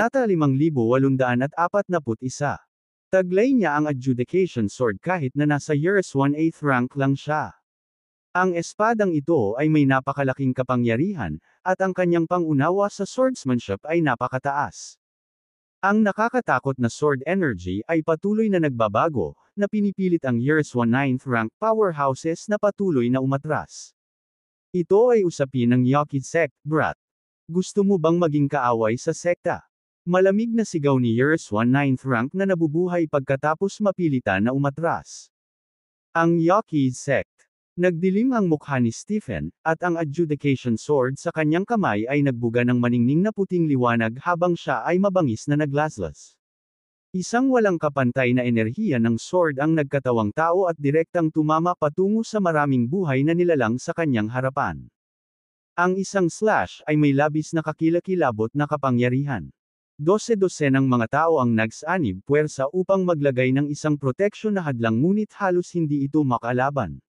Data 5,841. Taglay niya ang Adjudication Sword kahit na nasa Years 1/8 rank lang siya. Ang espadang ito ay may napakalaking kapangyarihan, at ang kanyang pangunawa sa swordsmanship ay napakataas. Ang nakakatakot na sword energy ay patuloy na nagbabago, na pinipilit ang Years 1/9 rank powerhouses na patuloy na umatras. Ito ay usapin ng Yoki sect, brat. Gusto mo bang maging kaaway sa sekta? Malamig na sigaw ni Years 1/9 rank na nabubuhay pagkatapos mapilitan na umatras. Ang Yoki sect. Nagdilim ang mukha ni Stephen, at ang Adjudication Sword sa kanyang kamay ay nagbuga ng maningning na puting liwanag habang siya ay mabangis na naglaslas. Isang walang kapantay na enerhiya ng sword ang nagkatawang tao at direktang tumama patungo sa maraming buhay na nilalang sa kanyang harapan. Ang isang slash ay may labis na kakilakilabot na kapangyarihan. Dose-dosenang mga tao ang nagsanib puwersa upang maglagay ng isang proteksyon na hadlang ngunit halos hindi ito makalaban.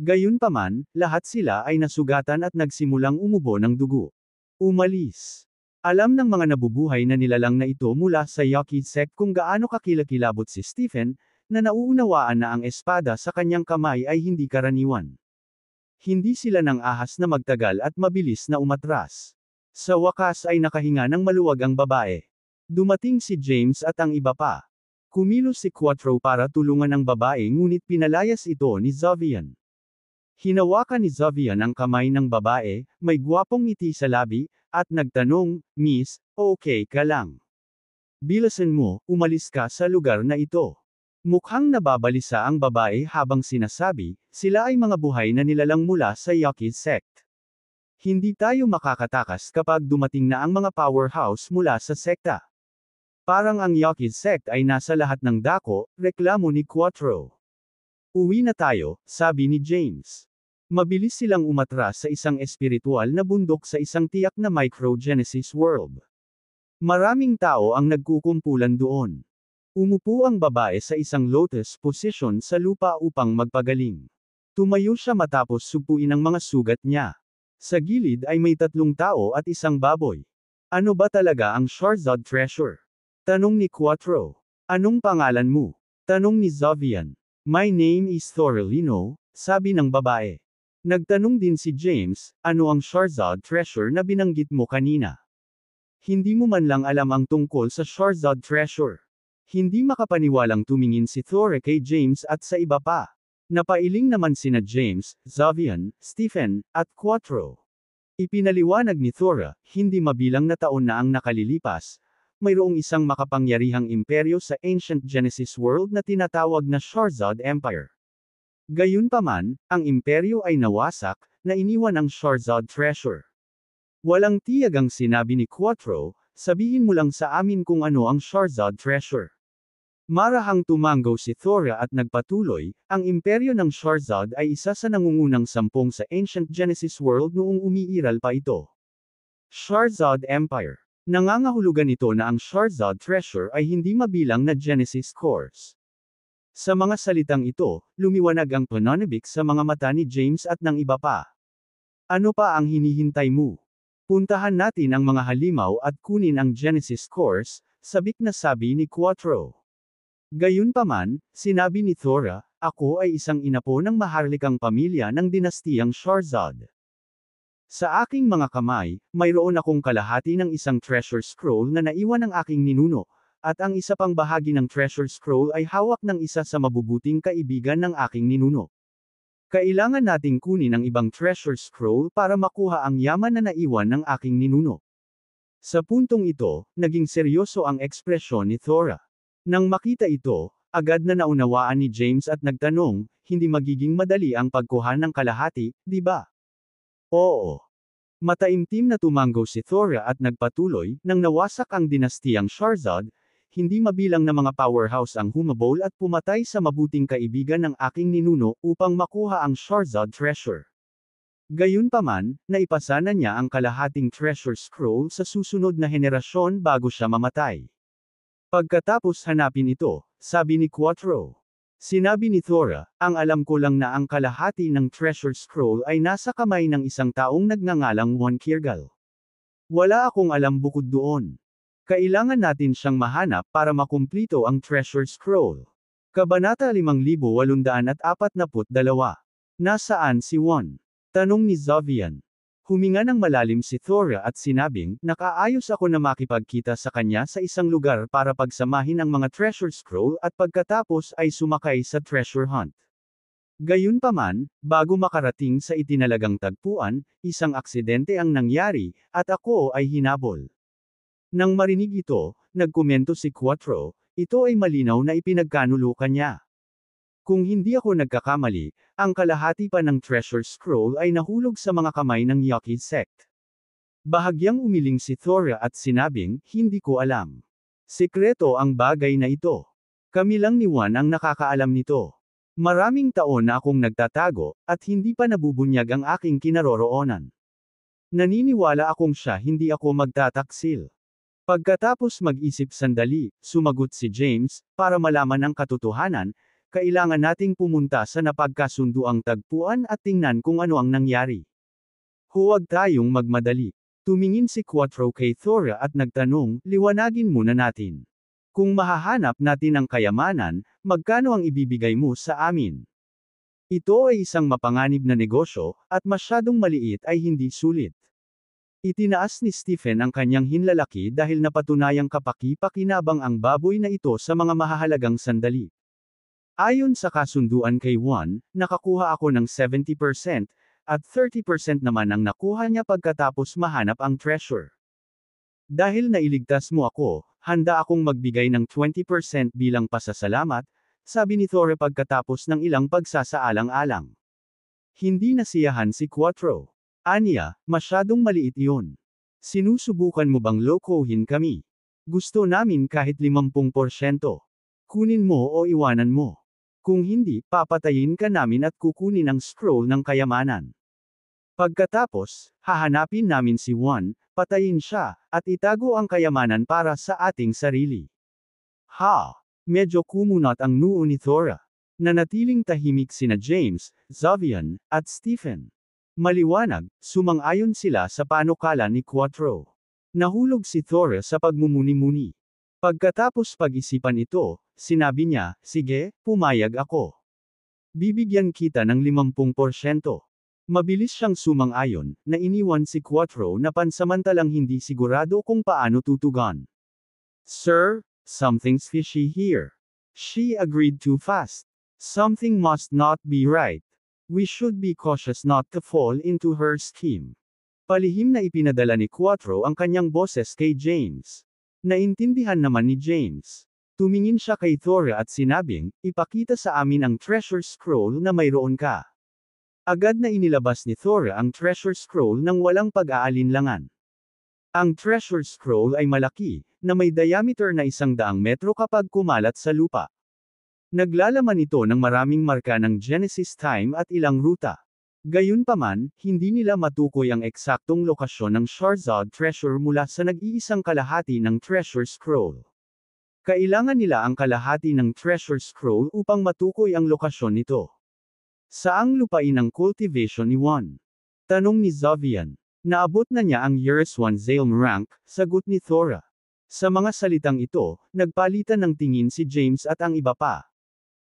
Gayunpaman, lahat sila ay nasugatan at nagsimulang umubo ng dugo. Umalis. Alam ng mga nabubuhay na nilalang na ito mula sa Yoki sect kung gaano kakilakilabot si Stephen, na nauunawaan na ang espada sa kanyang kamay ay hindi karaniwan. Hindi sila nang ahas na magtagal at mabilis na umatras. Sa wakas ay nakahinga ng maluwag ang babae. Dumating si James at ang iba pa. Kumilos si Quattro para tulungan ang babae ngunit pinalayas ito ni Zovian. Hinawakan ni Zovian ang kamay ng babae, may gwapong ngiti sa labi, at nagtanong, "Miss, okay ka lang? Bilisan mo, umalis ka sa lugar na ito." Mukhang nababalisa ang babae habang sinasabi, sila ay mga buhay na nilalang mula sa Yoki sect. Hindi tayo makakatakas kapag dumating na ang mga powerhouse mula sa sekta. Parang ang Yoki sect ay nasa lahat ng dako, reklamo ni Quattro. Uwi na tayo, sabi ni James. Mabilis silang umatras sa isang espiritual na bundok sa isang tiyak na microgenesis world. Maraming tao ang nagkukumpulan doon. Umupo ang babae sa isang lotus position sa lupa upang magpagaling. Tumayo siya matapos sugpuin ang mga sugat niya. Sa gilid ay may 3 tao at isang baboy. Ano ba talaga ang Charizard Treasure? Tanong ni Quattro. Anong pangalan mo? Tanong ni Zovian. My name is Thorelino, sabi ng babae. Nagtanong din si James, ano ang Charizard Treasure na binanggit mo kanina? Hindi mo man lang alam ang tungkol sa Charizard Treasure. Hindi makapaniwalang tumingin si Thor kay James at sa iba pa. Napailing naman sina James, Zovian, Stephen, at Quattro. Ipinaliwanag ni Thora, hindi mabilang na taon na ang nakalilipas, mayroong isang makapangyarihang imperyo sa Ancient Genesis World na tinatawag na Charizard Empire. Gayunpaman, ang imperyo ay nawasak, na iniwan ang Charizard Treasure. Walang tiyagang sinabi ni Quattro, sabihin mo lang sa amin kung ano ang Charizard Treasure. Marahang tumanggaw si Thora at nagpatuloy, ang imperyo ng Charizard ay isa sa nangungunang 10 sa Ancient Genesis World noong umiiral pa ito. Charizard Empire. Nangangahulugan ito na ang Charizard Treasure ay hindi mabilang na Genesis cores. Sa mga salitang ito, lumiwanag ang pananabik sa mga mata ni James at ng iba pa. Ano pa ang hinihintay mo? Puntahan natin ang mga halimaw at kunin ang Genesis cores, sabik na sabi ni Quattro. Gayunpaman, sinabi ni Thora, ako ay isang inapo ng maharlikang pamilya ng dinastiyang Charizard. Sa aking mga kamay, mayroon akong kalahati ng isang treasure scroll na naiwan ng aking ninuno, at ang isa pang bahagi ng treasure scroll ay hawak ng isa sa mabubuting kaibigan ng aking ninuno. Kailangan nating kunin ang ibang treasure scroll para makuha ang yaman na naiwan ng aking ninuno. Sa puntong ito, naging seryoso ang ekspresyon ni Thora. Nang makita ito, agad na naunawaan ni James at nagtanong, hindi magiging madali ang pagkuha ng kalahati, di ba? Oo. Mataimtim na tumanggaw si Thora at nagpatuloy, nang nawasak ang dinastiyang Charizard, hindi mabilang na mga powerhouse ang humabol at pumatay sa mabuting kaibigan ng aking ninuno upang makuha ang Charizard Treasure. Gayunpaman, naipasa na niya ang kalahating treasure scroll sa susunod na henerasyon bago siya mamatay. Pagkatapos hanapin ito, sabi ni Quattro. Sinabi ni Thora, ang alam ko lang na ang kalahati ng treasure scroll ay nasa kamay ng isang taong nagngangalang Juan Kirgal. Wala akong alam bukod doon. Kailangan natin siyang mahanap para makumplito ang treasure scroll. Kabanata 5842. Nasaan si Juan? Tanong ni Zovian. Huminga ng malalim si Thora at sinabing, nakaayos ako na makipagkita sa kanya sa isang lugar para pagsamahin ang mga treasure scroll at pagkatapos ay sumakay sa treasure hunt. Gayunpaman, bago makarating sa itinalagang tagpuan, isang aksidente ang nangyari, at ako ay hinabol. Nang marinig ito, nagkomento si Quattro, ito ay malinaw na ipinagkanulukan niya. Kung hindi ako nagkakamali, ang kalahati pa ng treasure scroll ay nahulog sa mga kamay ng Yaqui sect. Bahagyang umiling si Thora at sinabing, hindi ko alam. Sekreto ang bagay na ito. Kami lang ni Juan ang nakakaalam nito. Maraming taon na akong nagtatago, at hindi pa nabubunyag ang aking kinaroroonan. Naniniwala akong siya hindi ako magtataksil. Pagkatapos mag-isip sandali, sumagot si James, para malaman ang katotohanan, kailangan nating pumunta sa napagkasunduang tagpuan at tingnan kung ano ang nangyari. Huwag tayong magmadali. Tumingin si Quattro kay Thora at nagtanong, liwanagin muna natin. Kung mahahanap natin ang kayamanan, magkano ang ibibigay mo sa amin? Ito ay isang mapanganib na negosyo, at masyadong maliit ay hindi sulit. Itinaas ni Stephen ang kanyang hinlalaki dahil napatunayang kapaki-pakinabang ang baboy na ito sa mga mahahalagang sandali. Ayon sa kasunduan kay Juan, nakakuha ako ng 70%, at 30% naman ang nakuha niya pagkatapos mahanap ang treasure. Dahil nailigtas mo ako, handa akong magbigay ng 20% bilang pasasalamat, sabi ni Thora pagkatapos ng ilang pagsasaalang-alang. Hindi nasiyahan si Quattro. Anya, masyadong maliit iyon. Sinusubukan mo bang lokohin kami? Gusto namin kahit 50%. Kunin mo o iwanan mo. Kung hindi, papatayin ka namin at kukunin ang scroll ng kayamanan. Pagkatapos, hahanapin namin si Juan, patayin siya, at itago ang kayamanan para sa ating sarili. Ha! Medyo kumunat ang noo ni Thora. Nanatiling tahimik sina James, Zovian, at Stephen. Maliwanag, sumang-ayon sila sa panukala ni Quattro. Nahulog si Thora sa pagmumuni-muni. Pagkatapos pag-isipan ito, sinabi niya, sige, pumayag ako. Bibigyan kita ng 50%. Mabilis siyang sumang-ayon, na iniwan si Quattro na pansamantalang hindi sigurado kung paano tutugon. Sir, something's fishy here. She agreed too fast. Something must not be right. We should be cautious not to fall into her scheme. Palihim na ipinadala ni Quattro ang kanyang boses kay James. Naintindihan naman ni James. Tumingin siya kay Thora at sinabing, ipakita sa amin ang treasure scroll na mayroon ka. Agad na inilabas ni Thora ang treasure scroll nang walang pag-aalinlangan. Ang treasure scroll ay malaki, na may diameter na 100 metro kapag kumalat sa lupa. Naglalaman ito ng maraming marka ng Genesis time at ilang ruta. Gayunpaman, hindi nila matukoy ang eksaktong lokasyon ng Sharzad treasure mula sa nag-iisang kalahati ng treasure scroll. Kailangan nila ang kalahati ng treasure scroll upang matukoy ang lokasyon nito. Saang lupain ang cultivation ni Juan? Tanong ni Zovian. Naabot na niya ang Years 1 Zalm rank, sagot ni Thora. Sa mga salitang ito, nagpalitan ng tingin si James at ang iba pa.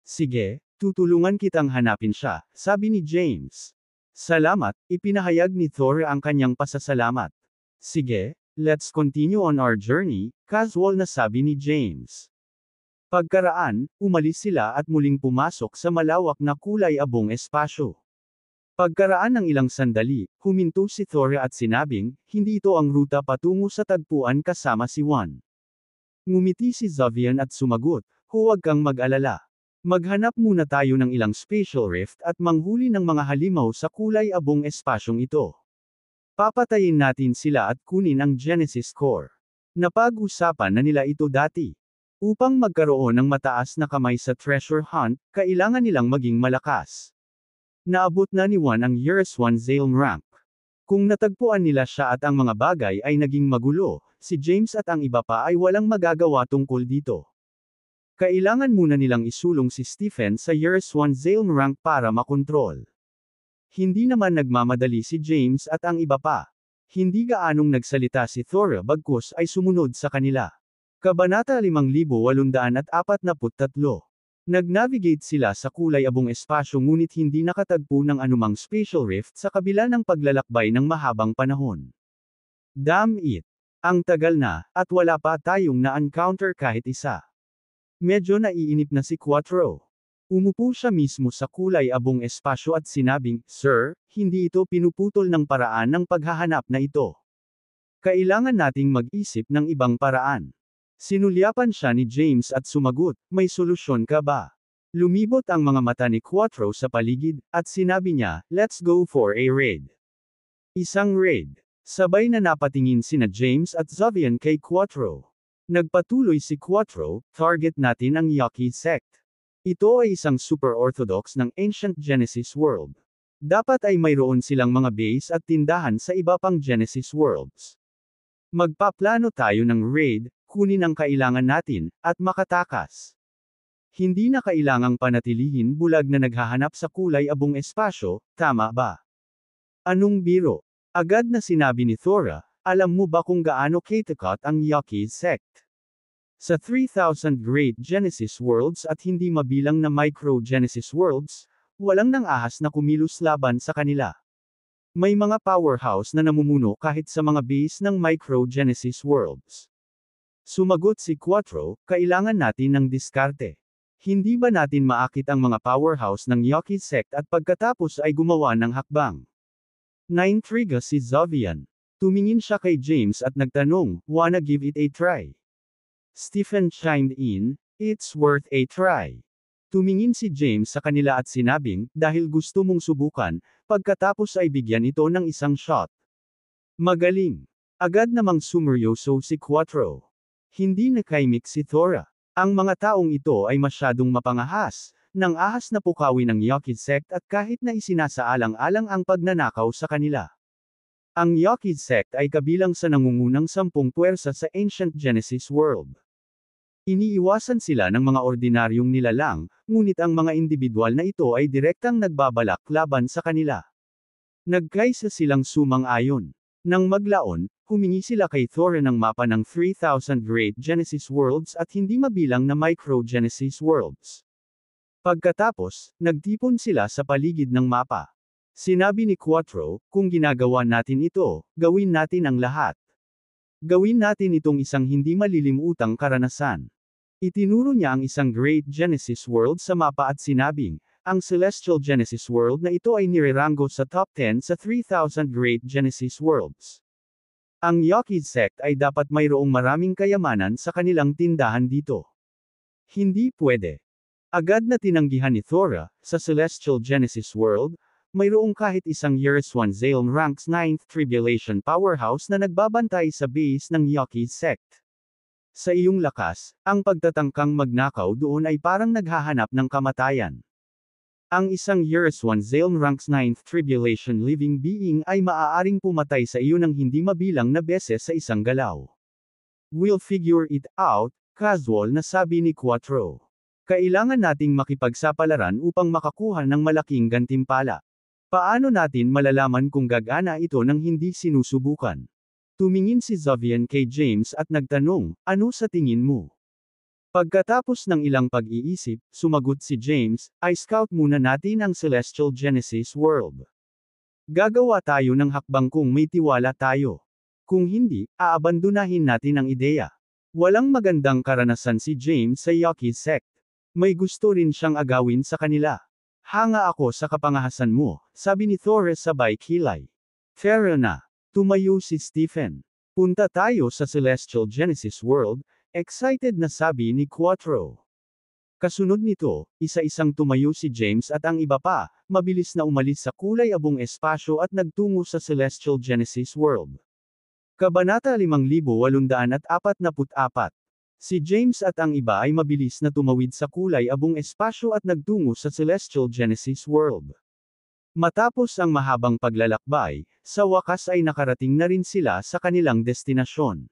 Sige, tutulungan kitang hanapin siya, sabi ni James. Salamat, ipinahayag ni Thora ang kanyang pasasalamat. Sige, let's continue on our journey, casual na sabi ni James. Pagkaraan, umalis sila at muling pumasok sa malawak na kulay abong espasyo. Pagkaraan ng ilang sandali, huminto si Thora at sinabing, hindi ito ang ruta patungo sa tagpuan kasama si Juan. Ngumiti si Zovian at sumagot, huwag kang mag-alala. Maghanap muna tayo ng ilang spatial rift at manghuli ng mga halimaw sa kulay abong espasyong ito. Papatayin natin sila at kunin ang Genesis core. Napag-usapan na nila ito dati. Upang magkaroon ng mataas na kamay sa treasure hunt, kailangan nilang maging malakas. Naabot na ni Juan ang Years 1 Zalm rank. Kung natagpuan nila siya at ang mga bagay ay naging magulo, si James at ang iba pa ay walang magagawa tungkol dito. Kailangan muna nilang isulong si Stephen sa Years 1 Zalm rank para makontrol. Hindi naman nagmamadali si James at ang iba pa. Hindi gaanong nagsalita si Thora bagkus ay sumunod sa kanila. Kabanata 5843. Nag-navigate sila sa kulay-abong espasyo ngunit hindi nakatagpo ng anumang spatial rift sa kabila ng paglalakbay ng mahabang panahon. Damn it! Ang tagal na, at wala pa tayong na-encounter kahit isa. Medyo naiinip na si Quattro. Umupo siya mismo sa kulay-abong espasyo at sinabing, "Sir, hindi ito pinuputol ng paraan ng paghahanap na ito. Kailangan nating mag-isip ng ibang paraan." Sinulyapan siya ni James at sumagot, "May solusyon ka ba?" Lumibot ang mga mata ni Quattro sa paligid, at sinabi niya, "Let's go for a raid." Isang raid. Sabay na napatingin sina James at Zovian kay Quattro. Nagpatuloy si Quattro, "Target natin ang Yaqui sect. Ito ay isang super orthodox ng ancient Genesis world. Dapat ay mayroon silang mga base at tindahan sa iba pang Genesis worlds. Magpaplano tayo ng raid, kunin ang kailangan natin, at makatakas. Hindi na kailangang panatilihin bulag na naghahanap sa kulay-abong espasyo, tama ba?" Anong biro? Agad na sinabi ni Thora, "Alam mo ba kung gaano katakot ang Yaqui sect? Sa 3,000 Great Genesis Worlds at hindi mabilang na Micro Genesis Worlds, walang nang-ahas na kumilos laban sa kanila. May mga powerhouse na namumuno kahit sa mga base ng Micro Genesis Worlds." Sumagot si Quattro, "Kailangan natin ng diskarte. Hindi ba natin maakit ang mga powerhouse ng Yaqui sect at pagkatapos ay gumawa ng hakbang?" Naintriga si Zovian. Tumingin siya kay James at nagtanong, "Wanna give it a try?" Stephen chimed in, "It's worth a try." Tumingin si James sa kanila at sinabing, "Dahil gusto mong subukan, pagkatapos ay bigyan ito ng isang shot." Magaling. Agad namang sumeryoso si Quattro. Hindi nakaimik si Thora. Ang mga taong ito ay masyadong mapangahas, nang ahas na pukawin ng Yaqui sect at kahit na isinasaalang-alang ang pagnanakaw sa kanila. Ang Yaqui sect ay kabilang sa nangungunang 10 puwersa sa Ancient Genesis world. Iniiwasan sila ng mga ordinaryong nilalang, ngunit ang mga individual na ito ay direktang nagbabalak laban sa kanila. Nagkaisa silang sumang-ayon. Nang maglaon, humingi sila kay Thora ng mapa ng 3,000 Great Genesis Worlds at hindi mabilang na Micro Genesis Worlds. Pagkatapos, nagtipon sila sa paligid ng mapa. Sinabi ni Quattro, "Kung ginagawa natin ito, gawin natin ang lahat. Gawin natin itong isang hindi malilimutang karanasan." Itinuro niya ang isang Great Genesis World sa mapa at sinabing, "Ang Celestial Genesis World na ito ay nireranggo sa top 10 sa 3,000 Great Genesis Worlds. Ang Yaqui sect ay dapat mayroong maraming kayamanan sa kanilang tindahan dito. Hindi pwede." Agad na tinanggihan ni Thora, "Sa Celestial Genesis World, mayroong kahit isang Years-1 Zalem Ranks 9th Tribulation Powerhouse na nagbabantay sa base ng Yaqui sect. Sa iyong lakas, ang pagtatangkang magnakaw doon ay parang naghahanap ng kamatayan. Ang isang Years-1 Zalem Ranks 9th Tribulation Living Being ay maaaring pumatay sa iyo ng hindi mabilang na beses sa isang galaw. We'll figure it out," casual na sabi ni Quattro. "Kailangan nating makipagsapalaran upang makakuha ng malaking gantimpala. Paano natin malalaman kung gagana ito nang hindi sinusubukan?" Tumingin si Zovian kay James at nagtanong, "Ano sa tingin mo?" Pagkatapos ng ilang pag-iisip, sumagot si James, "I-scout muna natin ang Celestial Genesis World. Gagawa tayo ng hakbang kung may tiwala tayo. Kung hindi, aabandonahin natin ang ideya." Walang magandang karanasan si James sa Yaqui sect. May gusto rin siyang agawin sa kanila. "Hanga ako sa kapangahasan mo," sabi ni Thora sabay kilay. "Fair na." Tumayo si Stephen. "Punta tayo sa Celestial Genesis World," excited na sabi ni Quattro. Kasunod nito, isa-isang tumayo si James at ang iba pa, mabilis na umalis sa kulay-abong espasyo at nagtungo sa Celestial Genesis World. Kabanata 5844. Si James at ang iba ay mabilis na tumawid sa kulay-abong espasyo at nagtungo sa Celestial Genesis World. Matapos ang mahabang paglalakbay, sa wakas ay nakarating na rin sila sa kanilang destinasyon.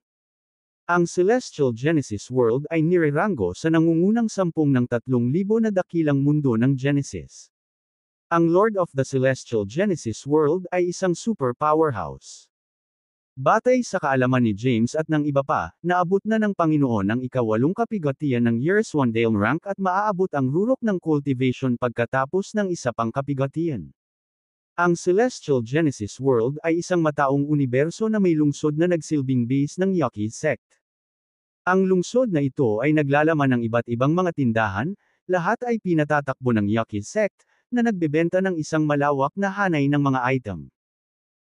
Ang Celestial Genesis World ay nireranggo sa nangungunang 10 ng 3,000 na dakilang mundo ng Genesis. Ang Lord of the Celestial Genesis World ay isang super powerhouse. Batay sa kaalaman ni James at ng iba pa, naabot na ng Panginoon ang ika-8 kapigatian ng Years 1 Dale rank at maaabot ang rurok ng cultivation pagkatapos ng isa pang kapigatian. Ang Celestial Genesis World ay isang mataong universo na may lungsod na nagsilbing base ng Yoki sect. Ang lungsod na ito ay naglalaman ng iba't ibang mga tindahan, lahat ay pinatatakbo ng Yoki sect, na nagbebenta ng isang malawak na hanay ng mga item.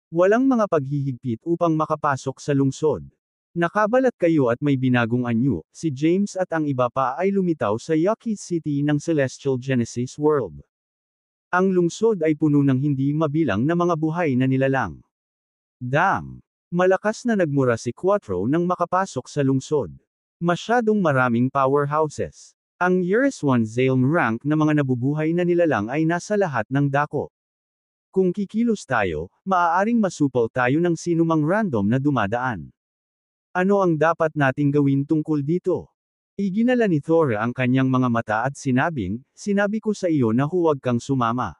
Walang mga paghihigpit upang makapasok sa lungsod. Nakabalat kayo at may binagong anyo, si James at ang iba pa ay lumitaw sa Yoki City ng Celestial Genesis World. Ang lungsod ay puno ng hindi mabilang na mga buhay na nilalang. Damn! Malakas na nagmura si Quattro nang makapasok sa lungsod. Masyadong maraming powerhouses. Ang Years 1 Zalem rank na mga nabubuhay na nilalang ay nasa lahat ng dako. Kung kikilos tayo, maaaring masupol tayo ng sinumang random na dumadaan. Ano ang dapat nating gawin tungkol dito? Iginala ni Thor ang kanyang mga mata at sinabing, "Sinabi ko sa iyo na huwag kang sumama.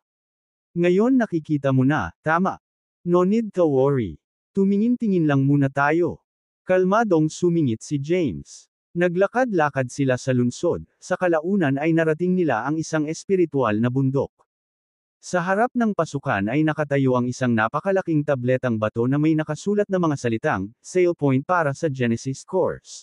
Ngayon nakikita mo na, tama. No need to worry. Tumingin-tingin lang muna tayo." Kalmadong sumingit si James. Naglakad-lakad sila sa lungsod, sa kalaunan ay narating nila ang isang espiritual na bundok. Sa harap ng pasukan ay nakatayo ang isang napakalaking tabletang bato na may nakasulat na mga salitang, "Sale point para sa Genesis course."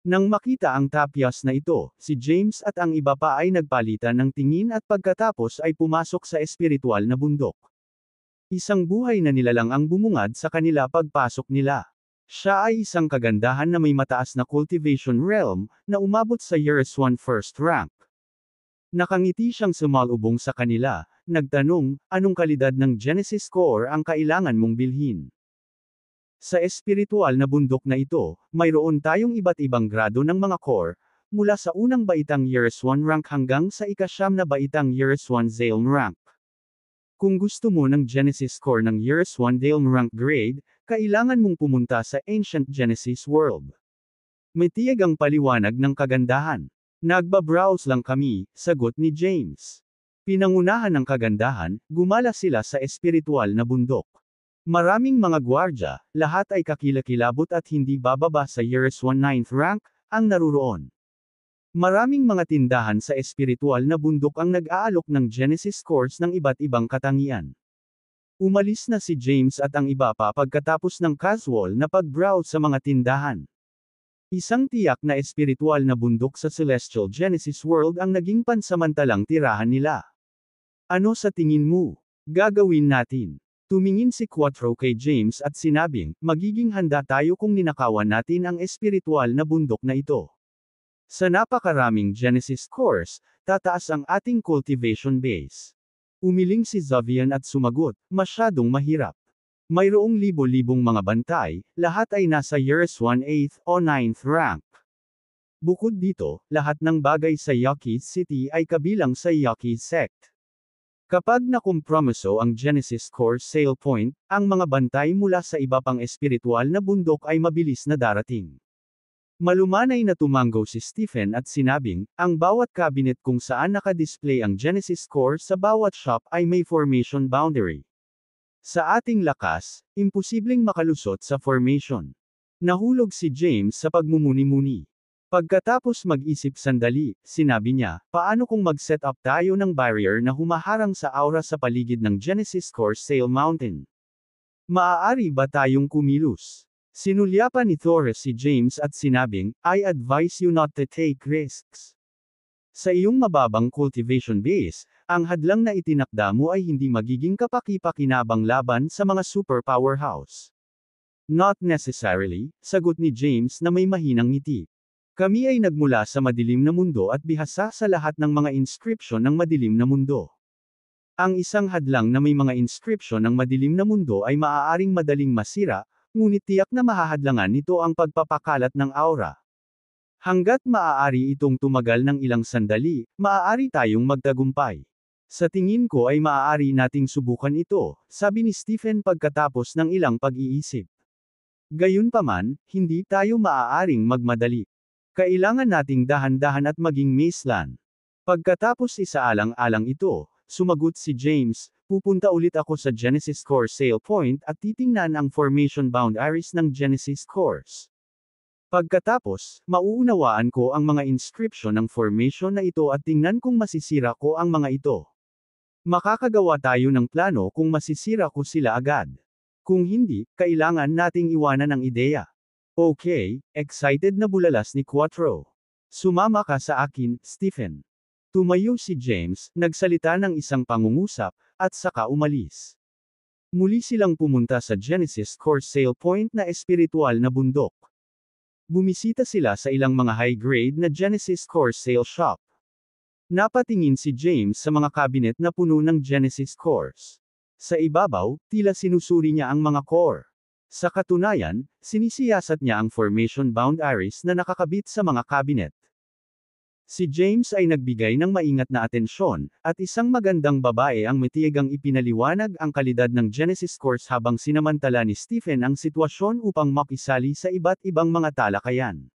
Nang makita ang tapyas na ito, si James at ang iba pa ay nagpalitan ng tingin at pagkatapos ay pumasok sa espiritual na bundok. Isang buhay na nilalang ang bumungad sa kanila pagpasok nila. Siya ay isang kagandahan na may mataas na cultivation realm, na umabot sa Years 1 first rank. Nakangiti siyang sumalubong sa kanila, nagtanong, "Anong kalidad ng Genesis core ang kailangan mong bilhin?" Sa espiritual na bundok na ito, mayroon tayong iba't ibang grado ng mga core, mula sa unang baitang Years 1 rank hanggang sa ika-9 na baitang Years 1 Zalem rank. Kung gusto mo ng Genesis core ng Years 1 Zalem rank grade, kailangan mong pumunta sa Ancient Genesis World. May tiyag ang paliwanag ng kagandahan. "Nagbabrowse lang kami," sagot ni James. Pinangunahan ng kagandahan, gumala sila sa espiritual na bundok. Maraming mga gwardya, lahat ay kakilakilabot at hindi bababa sa Years 1 9th rank, ang naruroon. Maraming mga tindahan sa espiritual na bundok ang nag-aalok ng Genesis course ng iba't ibang katangian. Umalis na si James at ang iba pa pagkatapos ng casual na pag-browse sa mga tindahan. Isang tiyak na espiritual na bundok sa Celestial Genesis World ang naging pansamantalang tirahan nila. Ano sa tingin mo? Gagawin natin. Tumingin si Quattro kay James at sinabing, "Magiging handa tayo kung ninakawan natin ang espiritual na bundok na ito. Sa napakaraming Genesis course, tataas ang ating cultivation base." Umiling si Zavian at sumagot, "Masyadong mahirap. Mayroong libo-libong mga bantay, lahat ay nasa Years 1/8 o 9th rank. Bukod dito, lahat ng bagay sa Yoki City ay kabilang sa Yoki sect. Kapag nakompromiso ang Genesis core sale point, ang mga bantay mula sa iba pang espiritual na bundok ay mabilis na darating." Malumanay na tumanggo si Stephen at sinabing, "Ang bawat cabinet kung saan nakadisplay ang Genesis core sa bawat shop ay may formation boundary. Sa ating lakas, imposibleng makalusot sa formation." Nahulog si James sa pagmumuni-muni. Pagkatapos mag-isip sandali, sinabi niya, "Paano kung mag-set up tayo ng barrier na humaharang sa aura sa paligid ng Genesis core Sail Mountain? Maaari ba tayong kumilos?" Sinulyapan ni Thor si James at sinabing, "I advise you not to take risks. Sa iyong mababang cultivation base, ang hadlang na itinakda mo ay hindi magiging kapaki-pakinabang laban sa mga super powerhouse." "Not necessarily," sagot ni James na may mahinang ngiti. "Kami ay nagmula sa madilim na mundo at bihasa sa lahat ng mga inscription ng madilim na mundo. Ang isang hadlang na may mga inscription ng madilim na mundo ay maaaring madaling masira, ngunit tiyak na mahahadlangan nito ang pagpapakalat ng aura. Hanggat maaari itong tumagal ng ilang sandali, maaari tayong magtagumpay. Sa tingin ko ay maaari nating subukan ito," sabi ni Stephen pagkatapos ng ilang pag-iisip. "Gayunpaman, hindi tayo maaaring magmadali. Kailangan nating dahan-dahan at maging maislan." Pagkatapos isaalang-alang ito, sumagot si James, pupunta ulit ako sa Genesis Core sale point at titingnan ang formation boundaries ng Genesis Cores. Pagkatapos, mauunawaan ko ang mga inscription ng formation na ito at tingnan kung masisira ko ang mga ito. Makakagawa tayo ng plano kung masisira ko sila agad. Kung hindi, kailangan nating iwanan ang ideya. Okay, excited na bulalas ni Quattro. Sumama ka sa akin, Stephen. Tumayo si James, nagsalita ng isang pangungusap, at saka umalis. Muli silang pumunta sa Genesis Core sale point na espiritual na bundok. Bumisita sila sa ilang mga high-grade na Genesis Core sale shop. Napatingin si James sa mga cabinet na puno ng Genesis Cores. Sa ibabaw, tila sinusuri niya ang mga core. Sa katunayan, sinisiyasat niya ang formation boundaries na nakakabit sa mga cabinet. Si James ay nagbigay ng maingat na atensyon, at isang magandang babae ang matiyagang ipinaliwanag ang kalidad ng Genesis Cores habang sinamantala ni Stephen ang sitwasyon upang makisali sa iba't ibang mga talakayan.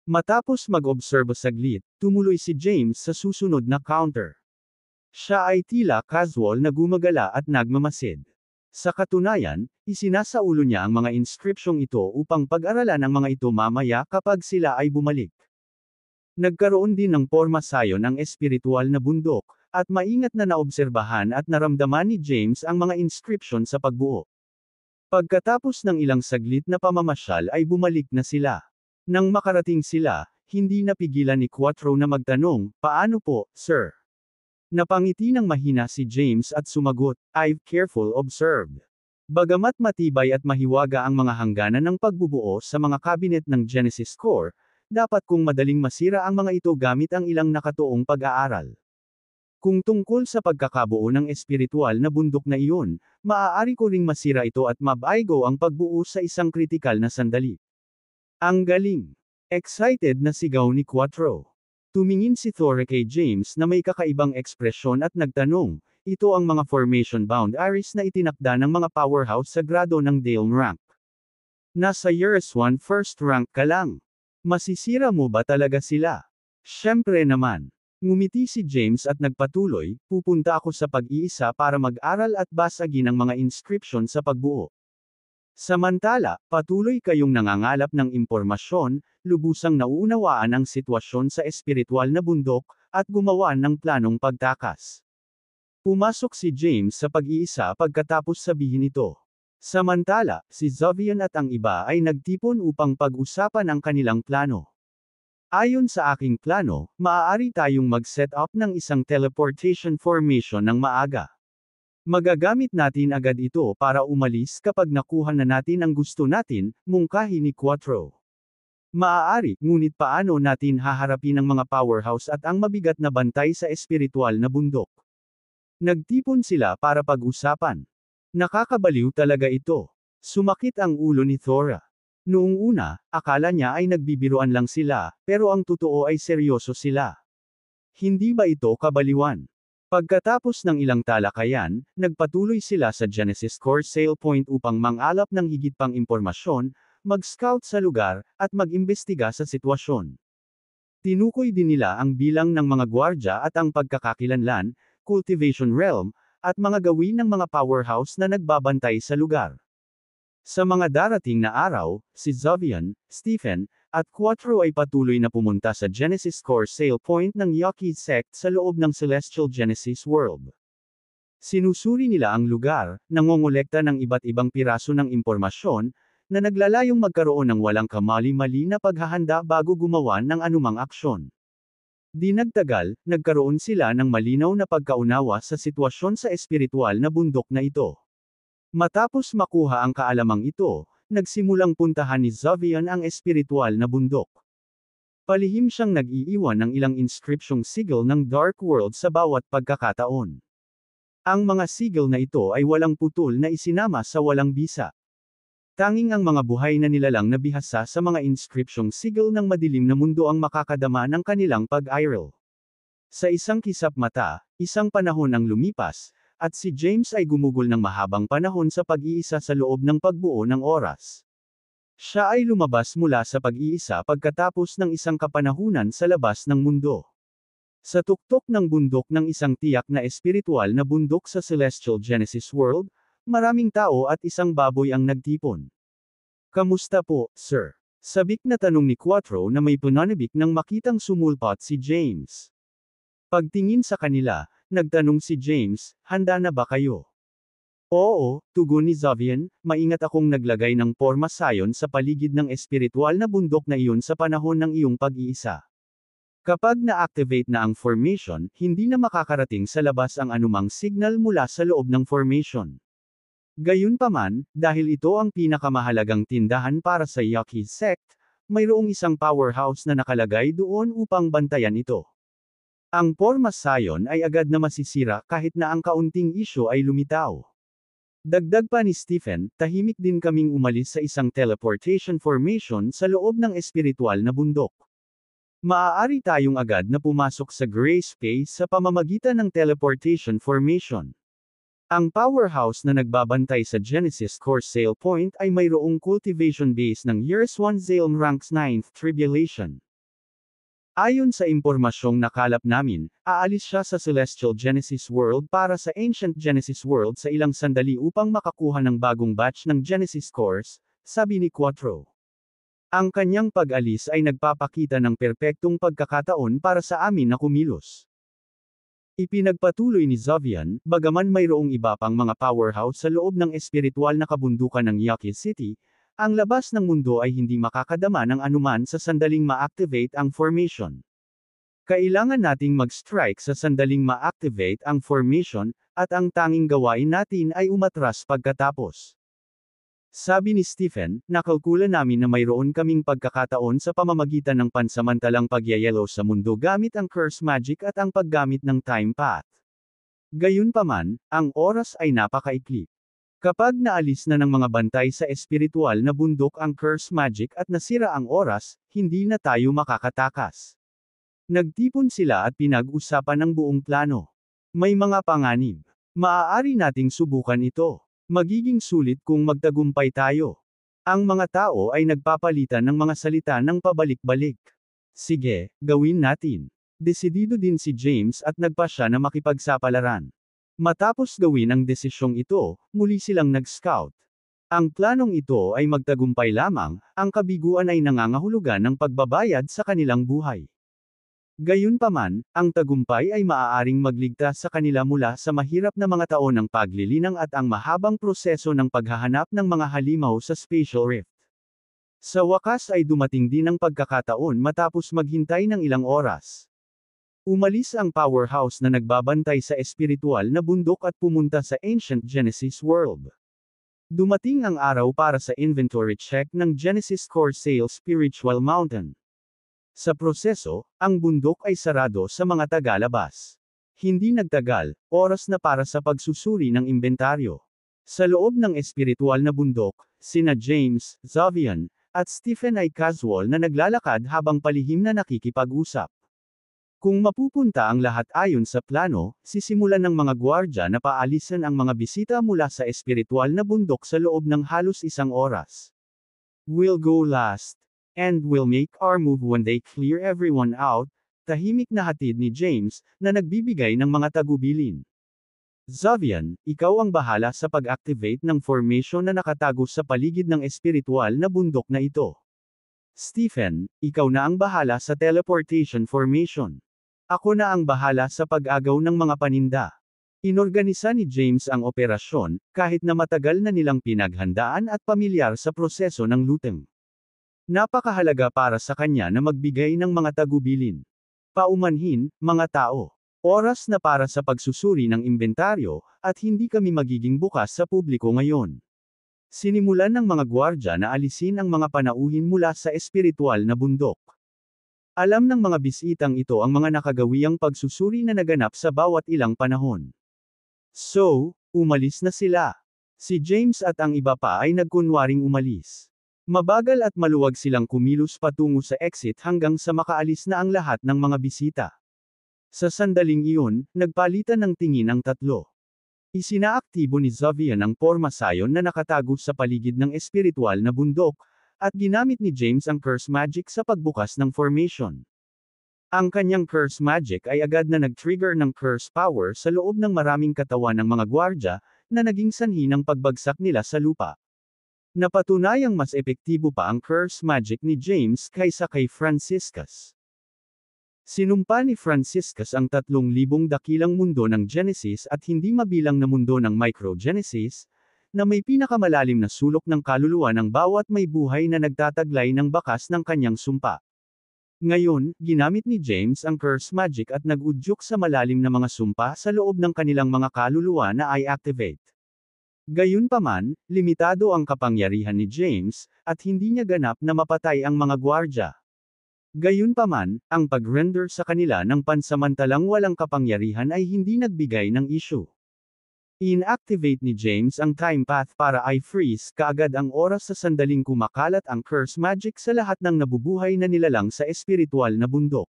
Matapos mag-obserbo saglit, tumuloy si James sa susunod na counter. Siya ay tila casual na gumagala at nagmamasid. Sa katunayan, isinasaulo niya ang mga inscripsyong ito upang pag-aralan ang mga ito mamaya kapag sila ay bumalik. Nagkaroon din ng pormasayon ang espiritual na bundok, at maingat na naobserbahan at naramdaman ni James ang mga inscription sa pagbuo. Pagkatapos ng ilang saglit na pamamasyal ay bumalik na sila. Nang makarating sila, hindi napigilan ni Quattro na magtanong, "Paano po, sir?" Napangiti ng mahina si James at sumagot, "I've careful observed." Bagamat matibay at mahiwaga ang mga hangganan ng pagbubuo sa mga cabinet ng Genesis Core, dapat kung madaling masira ang mga ito gamit ang ilang nakatuong pag-aaral. Kung tungkol sa pagkakabuo ng espiritual na bundok na iyon, maaari ko ring masira ito at mabaygo ang pagbuo sa isang kritikal na sandali. Ang galing! Excited na sigaw ni Quattro. Tumingin si Thor kay James na may kakaibang ekspresyon at nagtanong, ito ang mga formation boundaries na itinakda ng mga powerhouse sa grado ng Dawn rank. Nasa Years 1 first rank ka lang. Masisira mo ba talaga sila? Siyempre naman. Ngumiti si James at nagpatuloy, pupunta ako sa pag-iisa para mag-aral at basagin ang mga inscription sa pagbuo. Samantala, patuloy kayong nangangalap ng impormasyon, lubusang nauunawaan ang sitwasyon sa espiritual na bundok, at gumawa ng planong pagtakas. Pumasok si James sa pag-iisa pagkatapos sabihin ito. Samantala, si Zovian at ang iba ay nagtipon upang pag-usapan ang kanilang plano. Ayon sa aking plano, maaari tayong mag-set up ng isang teleportation formation ng maaga. Magagamit natin agad ito para umalis kapag nakuha na natin ang gusto natin, mungkahi ni Quattro. Maaari, ngunit paano natin haharapin ang mga powerhouse at ang mabigat na bantay sa espiritual na bundok? Nagtipon sila para pag-usapan. Nakakabaliw talaga ito. Sumakit ang ulo ni Thora. Noong una, akala niya ay nagbibiruan lang sila, pero ang totoo ay seryoso sila. Hindi ba ito kabaliwan? Pagkatapos ng ilang talakayan, nagpatuloy sila sa Genesis Core sale point upang mangalap ng higit pang impormasyon, mag-scout sa lugar, at mag-imbestiga sa sitwasyon. Tinukoy din nila ang bilang ng mga gwardya at ang pagkakakilanlan, cultivation realm, at mga gawin ng mga powerhouse na nagbabantay sa lugar. Sa mga darating na araw, si Zovian, Stephen, at Quattro ay patuloy na pumunta sa Genesis Core sale point ng Yaqui sect sa loob ng Celestial Genesis World. Sinusuri nila ang lugar, nangongolekta ng iba't ibang piraso ng impormasyon, na naglalayong magkaroon ng walang kamali-mali na paghahanda bago gumawa ng anumang aksyon. Di nagtagal, nagkaroon sila ng malinaw na pagkaunawa sa sitwasyon sa espiritual na bundok na ito. Matapos makuha ang kaalamang ito, nagsimulang puntahan ni Zovian ang espiritual na bundok. Palihim siyang nag-iiwan ng ilang inscripsyong sigil ng Dark World sa bawat pagkakataon. Ang mga sigil na ito ay walang putol na isinama sa walang bisa. Tanging ang mga buhay na nilalang na bihasa sa mga inscripsyong sigil ng madilim na mundo ang makakadama ng kanilang pag-iral. Sa isang kisap mata, isang panahon ang lumipas, at si James ay gumugol ng mahabang panahon sa pag-iisa sa loob ng pagbuo ng oras. Siya ay lumabas mula sa pag-iisa pagkatapos ng isang kapanahunan sa labas ng mundo. Sa tuktok ng bundok ng isang tiyak na espiritual na bundok sa Celestial Genesis World, maraming tao at isang baboy ang nagtipon. Kamusta po, sir? Sabik na tanong ni Quattro na may pananabik nang makitang sumulpot si James. Pagtingin sa kanila, nagtanong si James, handa na ba kayo? Oo, tugon ni Xavian, maingat akong naglagay ng porma sayon sa paligid ng espiritual na bundok na iyon sa panahon ng iyong pag-iisa. Kapag na-activate na ang formation, hindi na makakarating sa labas ang anumang signal mula sa loob ng formation. Gayunpaman, dahil ito ang pinakamahalagang tindahan para sa Yaqui sect, mayroong isang powerhouse na nakalagay doon upang bantayan ito. Ang porma sayon ay agad na masisira kahit na ang kaunting isyo ay lumitaw. Dagdag pa ni Stephen, tahimik din kaming umalis sa isang teleportation formation sa loob ng espiritual na bundok. Maaari tayong agad na pumasok sa gray space sa pamamagitan ng teleportation formation. Ang powerhouse na nagbabantay sa Genesis Core Sale Point ay mayroong cultivation base ng Years 1 Zalem Ranks 9th Tribulation. Ayon sa impormasyong nakalap namin, aalis siya sa Celestial Genesis World para sa Ancient Genesis World sa ilang sandali upang makakuha ng bagong batch ng Genesis Cores, sabi ni Quattro. Ang kanyang pag-alis ay nagpapakita ng perpektong pagkakataon para sa amin na kumilos. Ipinagpatuloy ni Xavian, bagaman mayroong iba pang mga powerhouse sa loob ng espiritual na kabundukan ng Yaqui City, ang labas ng mundo ay hindi makakadama ng anuman sa sandaling ma-activate ang formation. Kailangan nating mag-strike sa sandaling ma-activate ang formation, at ang tanging gawain natin ay umatras pagkatapos. Sabi ni Stephen, nakalkula namin na mayroon kaming pagkakataon sa pamamagitan ng pansamantalang pagyayelo sa mundo gamit ang curse magic at ang paggamit ng time path. Gayunpaman, ang oras ay napakaikli. Kapag naalis na ng mga bantay sa espiritual na bundok ang curse magic at nasira ang oras, hindi na tayo makakatakas. Nagtipon sila at pinag-usapan ang buong plano. May mga panganib. Maaari nating subukan ito. Magiging sulit kung magtagumpay tayo. Ang mga tao ay nagpapalitan ng mga salita ng pabalik-balik. Sige, gawin natin. Desidido din si James at nagpasya na makipagsapalaran. Matapos gawin ang desisyong ito, muli silang nag-scout. Ang planong ito ay magtagumpay lamang, ang kabiguan ay nangangahulugan ng pagbabayad sa kanilang buhay. Gayunpaman, ang tagumpay ay maaaring magligtas sa kanila mula sa mahirap na mga taon ng paglilinang at ang mahabang proseso ng paghahanap ng mga halimaw sa spatial rift. Sa wakas ay dumating din ang pagkakataon matapos maghintay ng ilang oras. Umalis ang powerhouse na nagbabantay sa espiritual na bundok at pumunta sa Ancient Genesis World. Dumating ang araw para sa inventory check ng Genesis Core Sale Spiritual Mountain. Sa proseso, ang bundok ay sarado sa mga tagalabas. Hindi nagtagal, oras na para sa pagsusuri ng inventaryo. Sa loob ng espiritual na bundok, sina James, Xavian, at Stephen ay casual na naglalakad habang palihim na nakikipag-usap. Kung mapupunta ang lahat ayon sa plano, sisimulan ng mga gwardya na paalisan ang mga bisita mula sa espiritual na bundok sa loob ng halos isang oras. We'll go last. And we'll make our move when they clear everyone out, tahimik na hatid ni James, na nagbibigay ng mga tagubilin. Xavian, ikaw ang bahala sa pag-activate ng formation na nakatago sa paligid ng espiritual na bundok na ito. Stephen, ikaw na ang bahala sa teleportation formation. Ako na ang bahala sa pag-agaw ng mga paninda. Inorganisa ni James ang operasyon, kahit na matagal na nilang pinaghandaan at pamilyar sa proseso ng luteng. Napakahalaga para sa kanya na magbigay ng mga tagubilin. Paumanhin, mga tao. Oras na para sa pagsusuri ng inventaryo, at hindi kami magiging bukas sa publiko ngayon. Sinimulan ng mga gwardya na alisin ang mga panauhin mula sa espiritual na bundok. Alam ng mga bisitang ito ang mga nakagawiang pagsusuri na naganap sa bawat ilang panahon. So, umalis na sila. Si James at ang iba pa ay nagkunwaring umalis. Mabagal at maluwag silang kumilos patungo sa exit hanggang sa makaalis na ang lahat ng mga bisita. Sa sandaling iyon, nagpalitan ng tingin ang tatlo. Isinaaktibo ni Xavian ang porma sayon na nakatago sa paligid ng espiritual na bundok, at ginamit ni James ang curse magic sa pagbukas ng formation. Ang kanyang curse magic ay agad na nag-trigger ng curse power sa loob ng maraming katawan ng mga gwardya, na naging sanhi ng pagbagsak nila sa lupa. Napatunayang mas epektibo pa ang curse magic ni James kaysa kay Franciscus. Sinumpa ni Franciscus ang 3,000 dakilang mundo ng Genesis at hindi mabilang na mundo ng Microgenesis, na may pinakamalalim na sulok ng kaluluwa ng bawat may buhay na nagtataglay ng bakas ng kanyang sumpa. Ngayon, ginamit ni James ang curse magic at nag-udyok sa malalim na mga sumpa sa loob ng kanilang mga kaluluwa na i-activate. Gayunpaman, limitado ang kapangyarihan ni James, at hindi niya ganap na mapatay ang mga gwardya. Gayunpaman, ang pag-render sa kanila ng pansamantalang walang kapangyarihan ay hindi nagbigay ng issue. In-activate ni James ang time path para i-freeze kaagad ang oras sa sandaling kumakalat ang curse magic sa lahat ng nabubuhay na nilalang sa espiritual na bundok.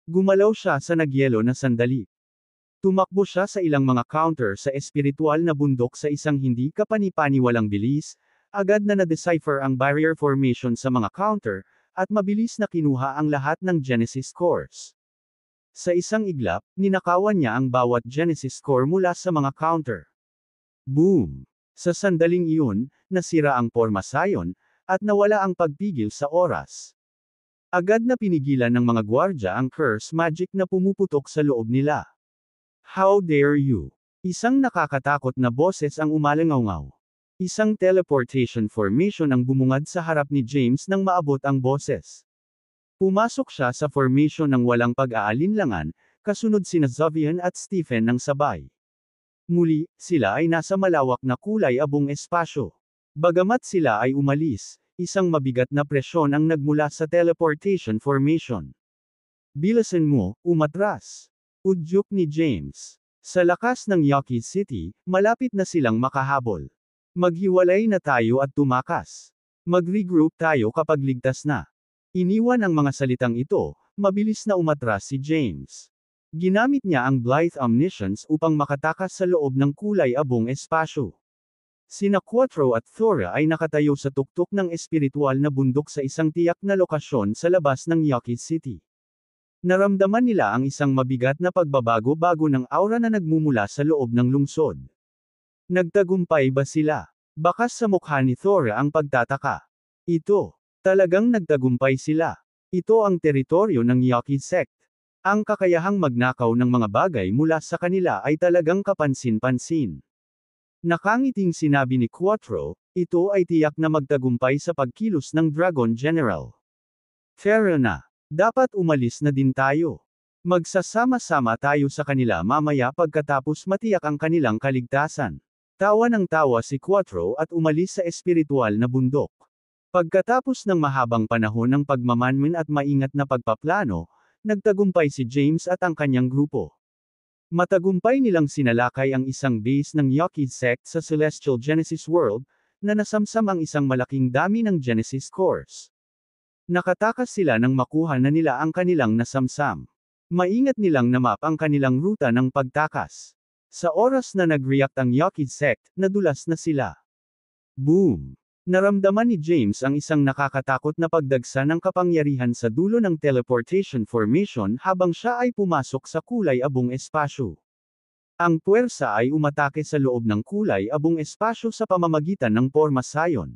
Gumalaw siya sa nagyelo na sandali. Tumakbo siya sa ilang mga counter sa espiritual na bundok sa isang hindi kapani-paniwalang bilis, agad na na-decipher ang barrier formation sa mga counter, at mabilis na kinuha ang lahat ng Genesis cores. Sa isang iglap, ninakawan niya ang bawat Genesis core mula sa mga counter. Boom! Sa sandaling iyon, nasira ang Pormasion, at nawala ang pagpigil sa oras. Agad na pinigilan ng mga gwardya ang curse magic na pumuputok sa loob nila. How dare you? Isang nakakatakot na boses ang umalangaw-ngaw. Isang teleportation formation ang bumungad sa harap ni James nang maabot ang boses. Pumasok siya sa formation ng walang pag-aalinlangan, kasunod sina Xavier at Stephen ng sabay. Muli, sila ay nasa malawak na kulay abong espasyo. Bagamat sila ay umalis, isang mabigat na presyon ang nagmula sa teleportation formation. Bilisan mo, umatras. Udyok ni James. Sa lakas ng Yucky City, malapit na silang makahabol. Maghiwalay na tayo at tumakas. Mag-regroup tayo kapag ligtas na. Iniwan ang mga salitang ito, mabilis na umatras si James. Ginamit niya ang Blithe Omniscience upang makatakas sa loob ng kulay abong espasyo. Sina Quattro at Thora ay nakatayo sa tuktok ng espiritual na bundok sa isang tiyak na lokasyon sa labas ng Yucky City. Naramdaman nila ang isang mabigat na pagbabago-bago ng aura na nagmumula sa loob ng lungsod. Nagtagumpay ba sila? Bakas sa mukha ni Thora ang pagtataka. Ito. Talagang nagtagumpay sila. Ito ang teritoryo ng Yucky sect. Ang kakayahang magnakaw ng mga bagay mula sa kanila ay talagang kapansin-pansin. Nakangiting sinabi ni Quattro, ito ay tiyak na magtagumpay sa pagkilos ng Dragon General. Fair na. Dapat umalis na din tayo. Magsasama-sama tayo sa kanila mamaya pagkatapos matiyak ang kanilang kaligtasan. Tawa ng tawa si Quattro at umalis sa espiritual na bundok. Pagkatapos ng mahabang panahon ng pagmamanmin at maingat na pagpaplano, nagtagumpay si James at ang kanyang grupo. Matagumpay nilang sinalakay ang isang base ng Yucky sect sa Celestial Genesis World, na nasamsam ang isang malaking dami ng Genesis cores. Nakatakas sila nang makuha na nila ang kanilang nasamsam. Maingat nilang namap ang kanilang ruta ng pagtakas. Sa oras na nag-react ang Yucky sect, nadulas na sila. Boom! Naramdaman ni James ang isang nakakatakot na pagdagsa ng kapangyarihan sa dulo ng teleportation formation habang siya ay pumasok sa kulay abong espasyo. Ang puwersa ay umatake sa loob ng kulay abong espasyo sa pamamagitan ng Pormasion.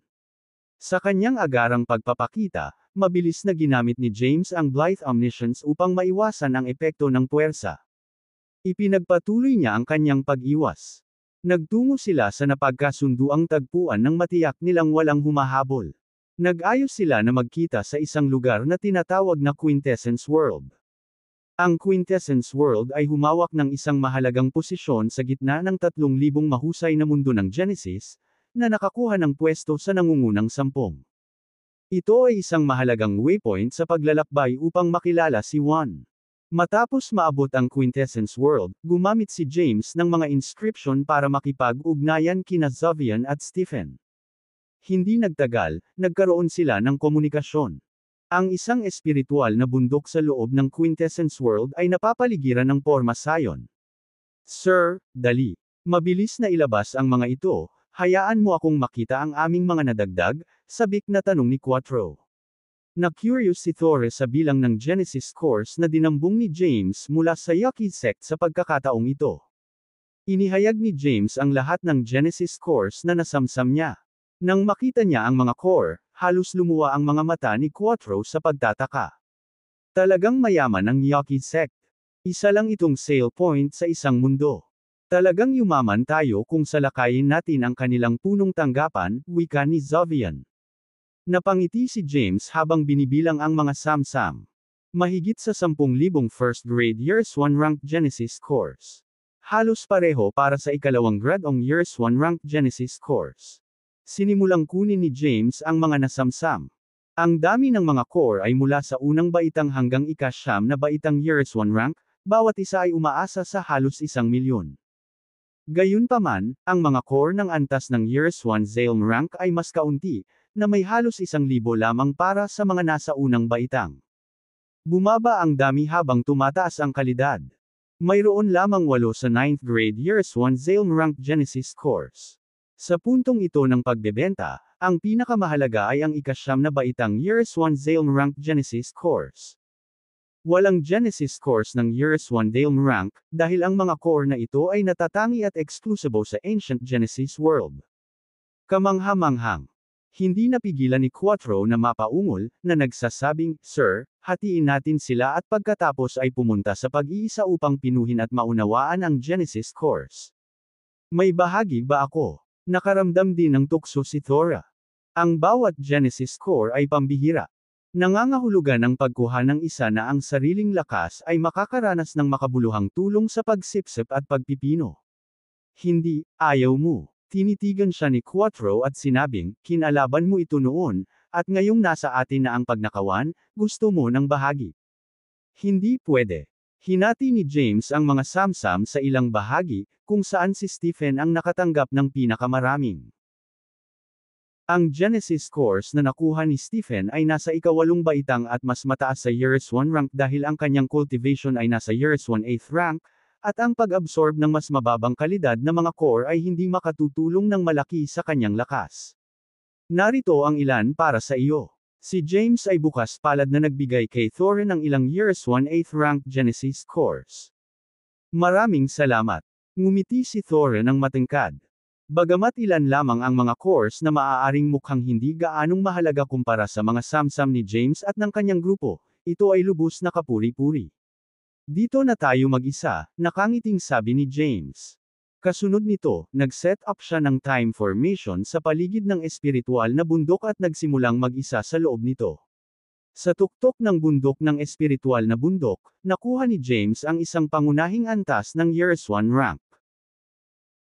Sa kanyang agarang pagpapakita, mabilis na ginamit ni James ang Blithe Omniscience upang maiwasan ang epekto ng puwersa. Ipinagpatuloy niya ang kanyang pag-iwas. Nagtungo sila sa napagkasunduang tagpuan ng matiyak nilang walang humahabol. Nag-ayos sila na magkita sa isang lugar na tinatawag na Quintessence World. Ang Quintessence World ay humawak ng isang mahalagang posisyon sa gitna ng 3,000 mahusay na mundo ng Genesis, na nakakuha ng pwesto sa nangungunang 10. Ito ay isang mahalagang waypoint sa paglalakbay upang makilala si Juan. Matapos maabot ang Quintessence World, gumamit si James ng mga inscription para makipag-ugnayan kina Xavier at Stephen. Hindi nagtagal, nagkaroon sila ng komunikasyon. Ang isang espiritual na bundok sa loob ng Quintessence World ay napapaligiran ng Pormasion. Sir, dali. Mabilis na ilabas ang mga ito, hayaan mo akong makita ang aming mga nadagdag, sabik na tanong ni Quattro. Na-curious si Thor sa bilang ng Genesis course na dinambong ni James mula sa Yuki sect sa pagkakataong ito. Inihayag ni James ang lahat ng Genesis course na nasamsam niya. Nang makita niya ang mga core, halos lumuwa ang mga mata ni Quattro sa pagtataka. Talagang mayaman ang Yuki sect. Isa lang itong sale point sa isang mundo. Talagang yumaman tayo kung salakayin natin ang kanilang punong tanggapan, wika ni Zovian. Napangiti si James habang binibilang ang mga samsam. Mahigit sa 10,000 first grade years 1 ranked Genesis course. Halos pareho para sa ikalawang gradong years 1 ranked Genesis course. Sinimulang kunin ni James ang mga nasamsam. Ang dami ng mga core ay mula sa unang baitang hanggang ika-9 na baitang years 1 rank, bawat isa ay umaasa sa halos 1,000,000. Gayunpaman, ang mga core ng antas ng years 1 Zalm rank ay mas kaunti, na may halos 1,000 lamang para sa mga nasa unang baitang. Bumaba ang dami habang tumataas ang kalidad. Mayroon lamang 8 sa 9th grade years 1 Zalm rank Genesis course. Sa puntong ito ng pagbebenta, ang pinakamahalaga ay ang ika-9 na baitang years 1 Zalm rank Genesis course. Walang Genesis course ng years 1 Zalm rank, dahil ang mga core na ito ay natatangi at eksklusibo sa Ancient Genesis world. Kamangha-manghang. Hindi napigilan ni Quattro na mapaungol, na nagsasabing, "Sir, hatiin natin sila at pagkatapos ay pumunta sa pag-iisa upang pinuhin at maunawaan ang Genesis course." May bahagi ba ako? Nakaramdam din ng tukso si Thora. Ang bawat Genesis core ay pambihira. Nangangahulugan ang pagkuha ng isa na ang sariling lakas ay makakaranas ng makabuluhang tulong sa pagsipsip at pagpipino. Hindi, ayaw mo. Tinitigan siya ni Quattro at sinabing, "Kinalaban mo ito noon, at ngayong nasa atin na ang pagnakawan, gusto mo ng bahagi." Hindi pwede. Hinati ni James ang mga samsam sa ilang bahagi, kung saan si Stephen ang nakatanggap ng pinakamaraming. Ang Genesis course na nakuha ni Stephen ay nasa ika-8 baitang at mas mataas sa years 1 rank dahil ang kanyang cultivation ay nasa years 1/8 rank, at ang pag-absorb ng mas mababang kalidad na mga core ay hindi makatutulong ng malaki sa kanyang lakas. Narito ang ilan para sa iyo. Si James ay bukas palad na nagbigay kay Thor ng ilang years 1/8 rank Genesis course. Maraming salamat. Ngumiti si Thor ng matingkad. Bagamat ilan lamang ang mga course na maaaring mukhang hindi gaanong mahalaga kumpara sa mga samsam ni James at ng kanyang grupo, ito ay lubos na kapuri-puri. "Dito na tayo mag-isa," nakangiting sabi ni James. Kasunod nito, nag-set up siya ng time formation sa paligid ng espiritual na bundok at nagsimulang mag-isa sa loob nito. Sa tuktok ng bundok ng espiritual na bundok, nakuha ni James ang isang pangunahing antas ng years 1 rank.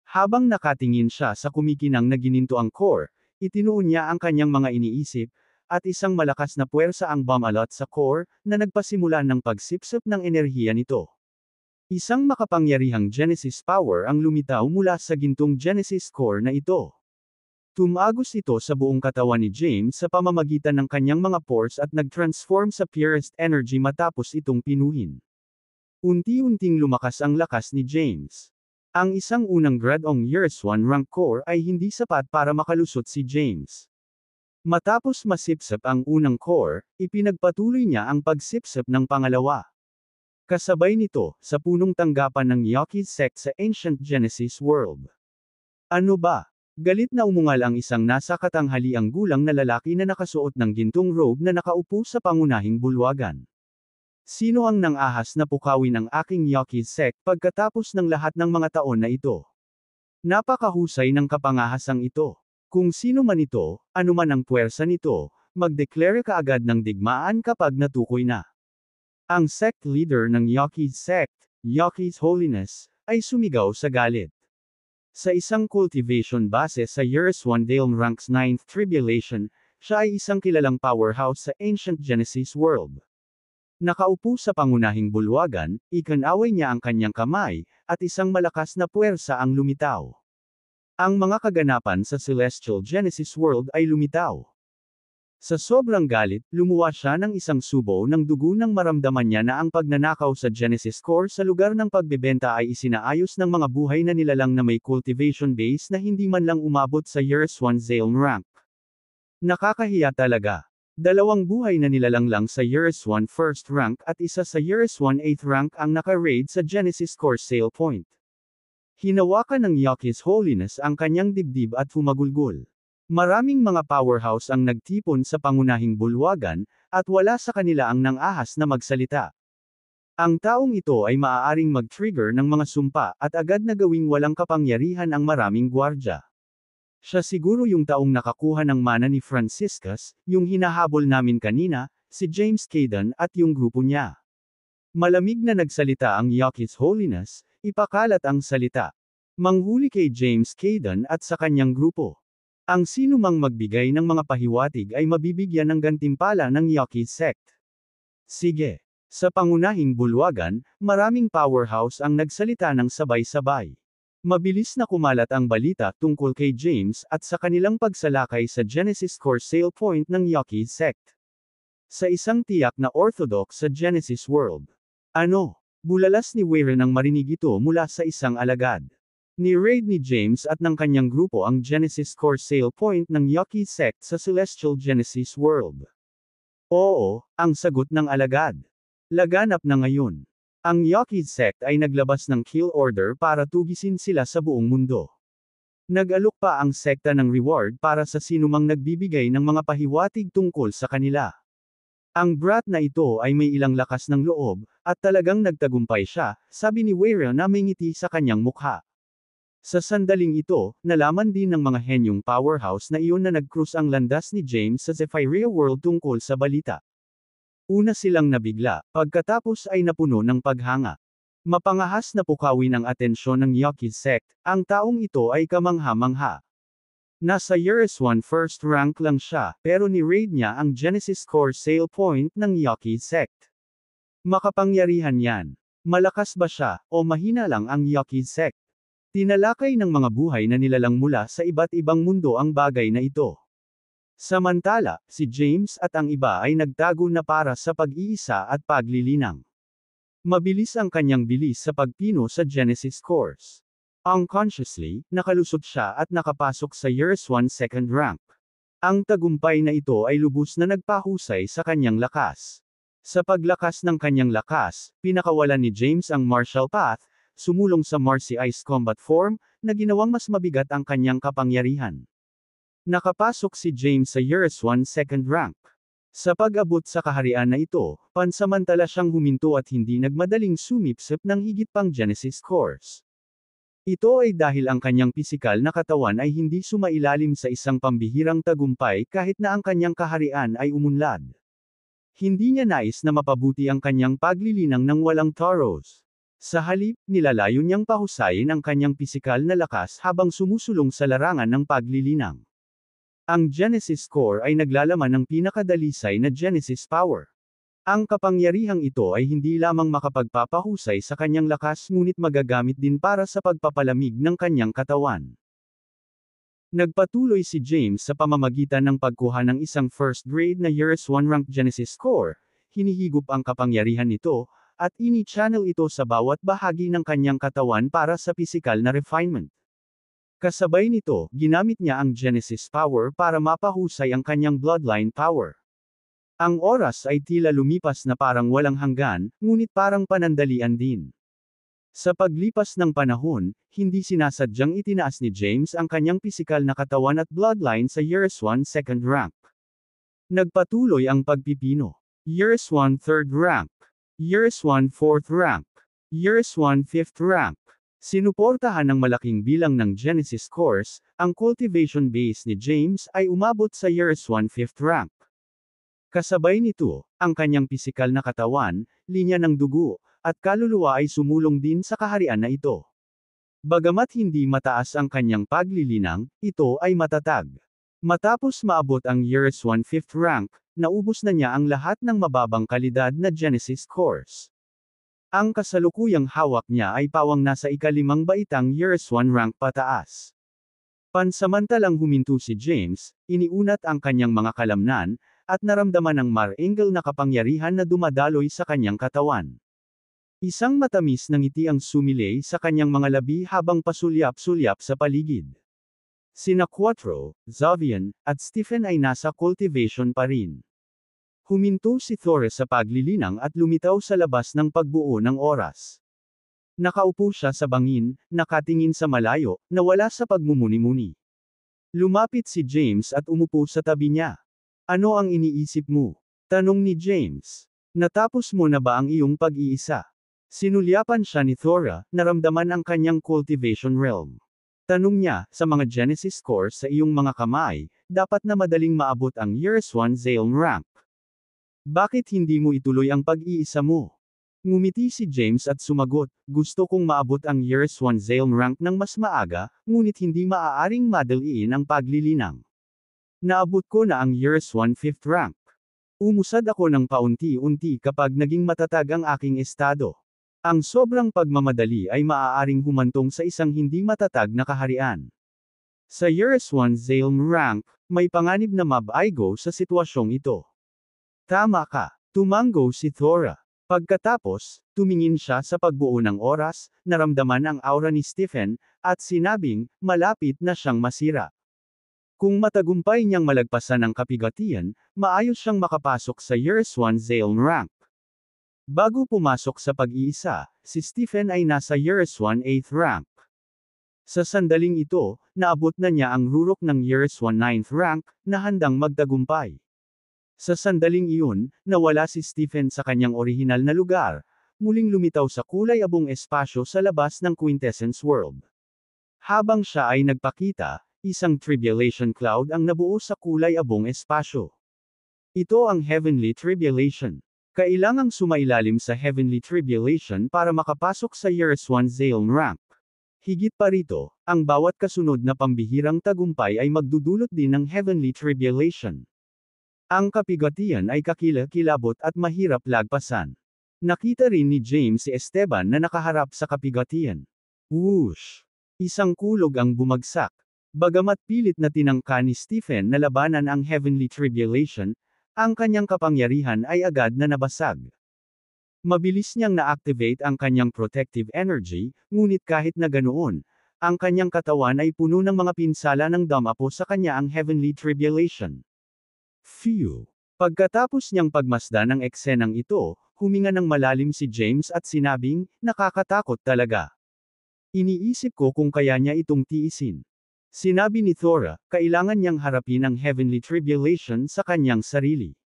Habang nakatingin siya sa kumikinang na ginintoang core, itinuon niya ang kanyang mga iniisip, at isang malakas na puwersa ang bumalot sa core, na nagpasimula ng pagsipsip ng enerhiya nito. Isang makapangyarihang Genesis power ang lumitaw mula sa gintong Genesis core na ito. Tumagos ito sa buong katawan ni James sa pamamagitan ng kanyang mga pores at nag-transform sa purest energy matapos itong pinuhin. Unti-unting lumakas ang lakas ni James. Ang isang unang gradong years 1 rank core ay hindi sapat para makalusot si James. Matapos masipsip ang unang core, ipinagpatuloy niya ang pagsipsip ng pangalawa. Kasabay nito, sa punong tanggapan ng Yuki sect sa Ancient Genesis world. Ano ba? Galit na umungal ang isang nasa katanghaliang gulang na lalaki na nakasuot ng gintong robe na nakaupo sa pangunahing bulwagan. "Sino ang nang-ahas na pukawin ang aking Yuki sect pagkatapos ng lahat ng mga taon na ito? Napakahusay ng kapangahasang ito. Kung sino man ito, anuman ang puwersa nito, mag-declare kaagad ng digmaan kapag natukoy na." Ang sect leader ng Yuki sect, Yuki's Holiness, ay sumigaw sa galit. Sa isang cultivation base sa years 1 Zalm ranks 9th Tribulation, siya ay isang kilalang powerhouse sa Ancient Genesis world. Nakaupo sa pangunahing bulwagan, ikinaway niya ang kanyang kamay, at isang malakas na puwersa ang lumitaw. Ang mga kaganapan sa Celestial Genesis world ay lumitaw. Sa sobrang galit, lumuwa siya ng isang subo ng dugo nang maramdaman niya na ang pagnanakaw sa Genesis core sa lugar ng pagbebenta ay isinaayos ng mga buhay na nilalang na may cultivation base na hindi man lang umabot sa years 1 Zalm rank. Nakakahiya talaga. Dalawang buhay na nilalanglang sa Years 1 first rank at isa sa Years 1 8th rank ang naka-raid sa Genesis Core sale point. Hinawakan ng Yakis Holiness ang kanyang dibdib at humagulgol. Maraming mga powerhouse ang nagtipon sa pangunahing bulwagan, at wala sa kanila ang nang-ahas na magsalita. Ang taong ito ay maaaring mag-trigger ng mga sumpa at agad na gawing walang kapangyarihan ang maraming gwardya. Siya siguro yung taong nakakuha ng mana ni Franciscus, yung hinahabol namin kanina, si James Caden at yung grupo niya. Malamig na nagsalita ang Yakis Holiness, ipakalat ang salita. Manghuli kay James Caden at sa kanyang grupo. Ang sino mang magbigay ng mga pahiwatig ay mabibigyan ng gantimpala ng Yakis sect. Sige. Sa pangunahing bulwagan, maraming powerhouse ang nagsalita ng sabay-sabay. Mabilis na kumalat ang balita tungkol kay James at sa kanilang pagsalakay sa Genesis Core sale point ng Yakis sect. Sa isang tiyak na orthodox sa Genesis world. Ano? Bulalas ni Warren nang marinig ito mula sa isang alagad. Ni-raid ni James at ng kanyang grupo ang Genesis Core sale point ng Yakis sect sa Celestial Genesis world. Oo, ang sagot ng alagad. Laganap na ngayon. Ang Yakis sect ay naglabas ng kill order para tugisin sila sa buong mundo. Nag-alok pa ang sekta ng reward para sa sinumang nagbibigay ng mga pahiwatig tungkol sa kanila. Ang brat na ito ay may ilang lakas ng loob, at talagang nagtagumpay siya, sabi ni Warren na may ngiti sa kanyang mukha. Sa sandaling ito, nalaman din ng mga henyong powerhouse na iyon na nag-cruise ang landas ni James sa Zephyria World tungkol sa balita. Una silang nabigla, pagkatapos ay napuno ng paghanga. Mapangahas na pukawin ang atensyon ng Yakis sect, ang taong ito ay kamangha-mangha. Nasa Years 1 first rank lang siya, pero ni-raid niya ang Genesis Core sale point ng Yakis sect. Makapangyarihan yan. Malakas ba siya, o mahina lang ang Yakis sect? Tinalakay ng mga buhay na nilalang mula sa iba't ibang mundo ang bagay na ito. Samantala, si James at ang iba ay nagtago na para sa pag-iisa at paglilinang. Mabilis ang kanyang bilis sa pagpino sa Genesis Cores. Unconsciously, nakalusot siya at nakapasok sa Years 1 second rank. Ang tagumpay na ito ay lubos na nagpahusay sa kanyang lakas. Sa paglakas ng kanyang lakas, pinakawalan ni James ang martial path, sumulong sa Marcy Ice combat form, na ginawang mas mabigat ang kanyang kapangyarihan. Nakapasok si James sa Years 1 second rank. Sa pag-abot sa kaharian na ito, pansamantala siyang huminto at hindi nagmadaling sumipsip ng higit pang Genesis Cores. Ito ay dahil ang kanyang pisikal na katawan ay hindi sumailalim sa isang pambihirang tagumpay kahit na ang kanyang kaharian ay umunlad. Hindi niya nais na mapabuti ang kanyang paglilinang ng walang taros. Sa halip, nilalayo niyang pahusayin ang kanyang pisikal na lakas habang sumusulong sa larangan ng paglilinang. Ang Genesis Core ay naglalaman ng pinakadalisay na Genesis Power. Ang kapangyarihang ito ay hindi lamang makapagpapahusay sa kanyang lakas ngunit magagamit din para sa pagpapalamig ng kanyang katawan. Nagpatuloy si James sa pamamagitan ng pagkuha ng isang first grade na Years 1 rank Genesis Core, hinihigop ang kapangyarihan nito, at ini-channel ito sa bawat bahagi ng kanyang katawan para sa pisikal na refinement. Kasabay nito, ginamit niya ang Genesis Power para mapahusay ang kanyang bloodline power. Ang oras ay tila lumipas na parang walang hanggan, ngunit parang panandalian din. Sa paglipas ng panahon, hindi sinasadyang itinaas ni James ang kanyang pisikal na katawan at bloodline sa Years 1 second rank. Nagpatuloy ang pagpipino. Years 1 third rank. Years 1 fourth rank. Years 1 fifth rank. Sinuportahan ng malaking bilang ng Genesis Cores, ang cultivation base ni James ay umabot sa Years 1 fifth rank. Kasabay nito, ang kanyang pisikal na katawan, linya ng dugo, at kaluluwa ay sumulong din sa kaharian na ito. Bagamat hindi mataas ang kanyang paglilinang, ito ay matatag. Matapos maabot ang Years 1 fifth rank, naubos na niya ang lahat ng mababang kalidad na Genesis Cores. Ang kasalukuyang hawak niya ay pawang nasa ika-5 baitang Years 1 rank pataas. Pansamantalang huminto si James, iniunat ang kanyang mga kalamnan, at naramdaman ang mar-angle na kapangyarihan na dumadaloy sa kanyang katawan. Isang matamis na ngiti ang sumilay sa kanyang mga labi habang pasulyap-sulyap sa paligid. Sina Quattro, Zavian, at Stephen ay nasa cultivation pa rin. Huminto si Thora sa paglilinang at lumitaw sa labas ng pagbuo ng oras. Nakaupo siya sa bangin, nakatingin sa malayo, nawala sa pagmumuni-muni. Lumapit si James at umupo sa tabi niya. Ano ang iniisip mo? Tanong ni James. Natapos mo na ba ang iyong pag-iisa? Sinulyapan siya ni Thora, naramdaman ang kanyang cultivation realm. Tanong niya, sa mga Genesis scores sa iyong mga kamay, dapat na madaling maabot ang Years 1 Zalem rank. Bakit hindi mo ituloy ang pag-iisa mo? Ngumiti si James at sumagot, gusto kong maabot ang Years 1 Zalem rank ng mas maaga, ngunit hindi maaaring madaliin ang paglilinang. Naabot ko na ang Years 1 5th rank. Umusad ako ng paunti-unti kapag naging matatag ang aking estado. Ang sobrang pagmamadali ay maaaring humantong sa isang hindi matatag na kaharian. Sa Years 1 Zalem rank, may panganib na mabaigo sa sitwasyong ito. Tama ka, tumanggo si Thora. Pagkatapos, tumingin siya sa pagbuo ng oras, naramdaman ang aura ni Stephen, at sinabing, malapit na siyang masira. Kung matagumpay niyang malagpasan ang kapigatian, maayos siyang makapasok sa Years 1 Zalem rank. Bago pumasok sa pag-iisa, si Stephen ay nasa Years 1 8th rank. Sa sandaling ito, naabot na niya ang rurok ng Years 1 9th rank, na handang magtagumpay. Sa sandaling iyon, nawala si Stephen sa kanyang orihinal na lugar, muling lumitaw sa kulay-abong espasyo sa labas ng Quintessence World. Habang siya ay nagpakita, isang tribulation cloud ang nabuo sa kulay-abong espasyo. Ito ang Heavenly Tribulation. Kailangang sumailalim sa Heavenly Tribulation para makapasok sa Years 1 Zalem rank. Higit pa rito, ang bawat kasunod na pambihirang tagumpay ay magdudulot din ng Heavenly Tribulation. Ang kapigatian ay kakilakilabot at mahirap lagpasan. Nakita rin ni James si Esteban na nakaharap sa kapigatian. Whoosh! Isang kulog ang bumagsak. Bagamat pilit na tinangka ni Stephen na labanan ang Heavenly Tribulation, ang kanyang kapangyarihan ay agad na nabasag. Mabilis niyang na-activate ang kanyang protective energy, ngunit kahit na ganoon, ang kanyang katawan ay puno ng mga pinsala ng damapo sa kanya ang Heavenly Tribulation. Phew! Pagkatapos niyang pagmasdan ng eksenang ito, huminga ng malalim si James at sinabing, nakakatakot talaga. Iniisip ko kung kaya niya itong tiisin. Sinabi ni Thora, kailangan niyang harapin ang Heavenly Tribulation sa kanyang sarili.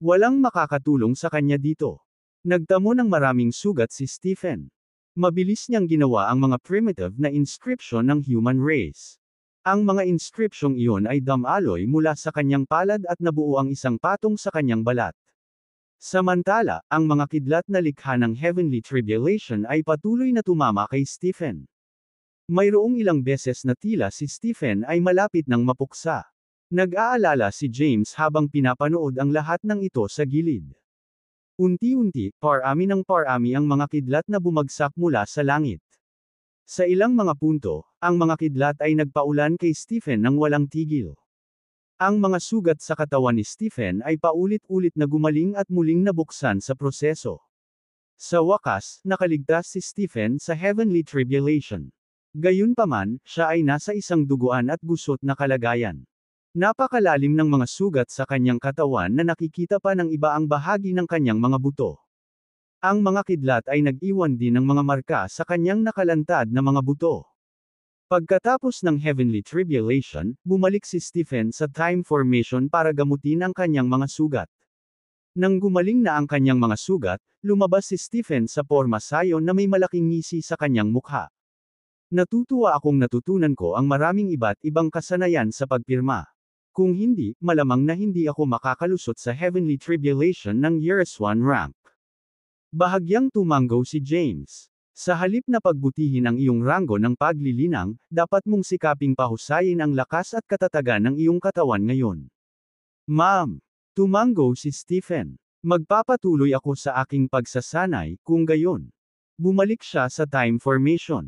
Walang makakatulong sa kanya dito. Nagtamo ng maraming sugat si Stephen. Mabilis niyang ginawa ang mga primitive na inscription ng human race. Ang mga inscripsyong iyon ay damaloy mula sa kanyang palad at nabuo ang isang patong sa kanyang balat. Samantala, ang mga kidlat na likha ng Heavenly Tribulation ay patuloy na tumama kay Stephen. Mayroong ilang beses na tila si Stephen ay malapit ng mapuksa. Nag-aalala si James habang pinapanood ang lahat ng ito sa gilid. Unti-unti, parami ng parami ang mga kidlat na bumagsak mula sa langit. Sa ilang mga punto, ang mga kidlat ay nagpaulan kay Stephen nang walang tigil. Ang mga sugat sa katawan ni Stephen ay paulit-ulit na gumaling at muling nabuksan sa proseso. Sa wakas, nakaligtas si Stephen sa Heavenly Tribulation. Gayunpaman, siya ay nasa isang duguan at gusot na kalagayan. Napakalalim ng mga sugat sa kanyang katawan na nakikita pa ng iba ang bahagi ng kanyang mga buto. Ang mga kidlat ay nag-iwan din ng mga marka sa kanyang nakalantad na mga buto. Pagkatapos ng Heavenly Tribulation, bumalik si Stephen sa Time Formation para gamutin ang kanyang mga sugat. Nang gumaling na ang kanyang mga sugat, lumabas si Stephen sa porma sayon na may malaking ngisi sa kanyang mukha. Natutuwa akong natutunan ko ang maraming iba't ibang kasanayan sa pagpirma. Kung hindi, malamang na hindi ako makakalusot sa Heavenly Tribulation ng Years 1 rank. Bahagyang tumanggo si James. Sa halip na pagbutihin ang iyong ranggo ng paglilinang, dapat mong sikaping pahusayin ang lakas at katatagan ng iyong katawan ngayon. Ma'am, tumanggo si Stephen. Magpapatuloy ako sa aking pagsasanay, kung gayon. Bumalik siya sa Time Formation.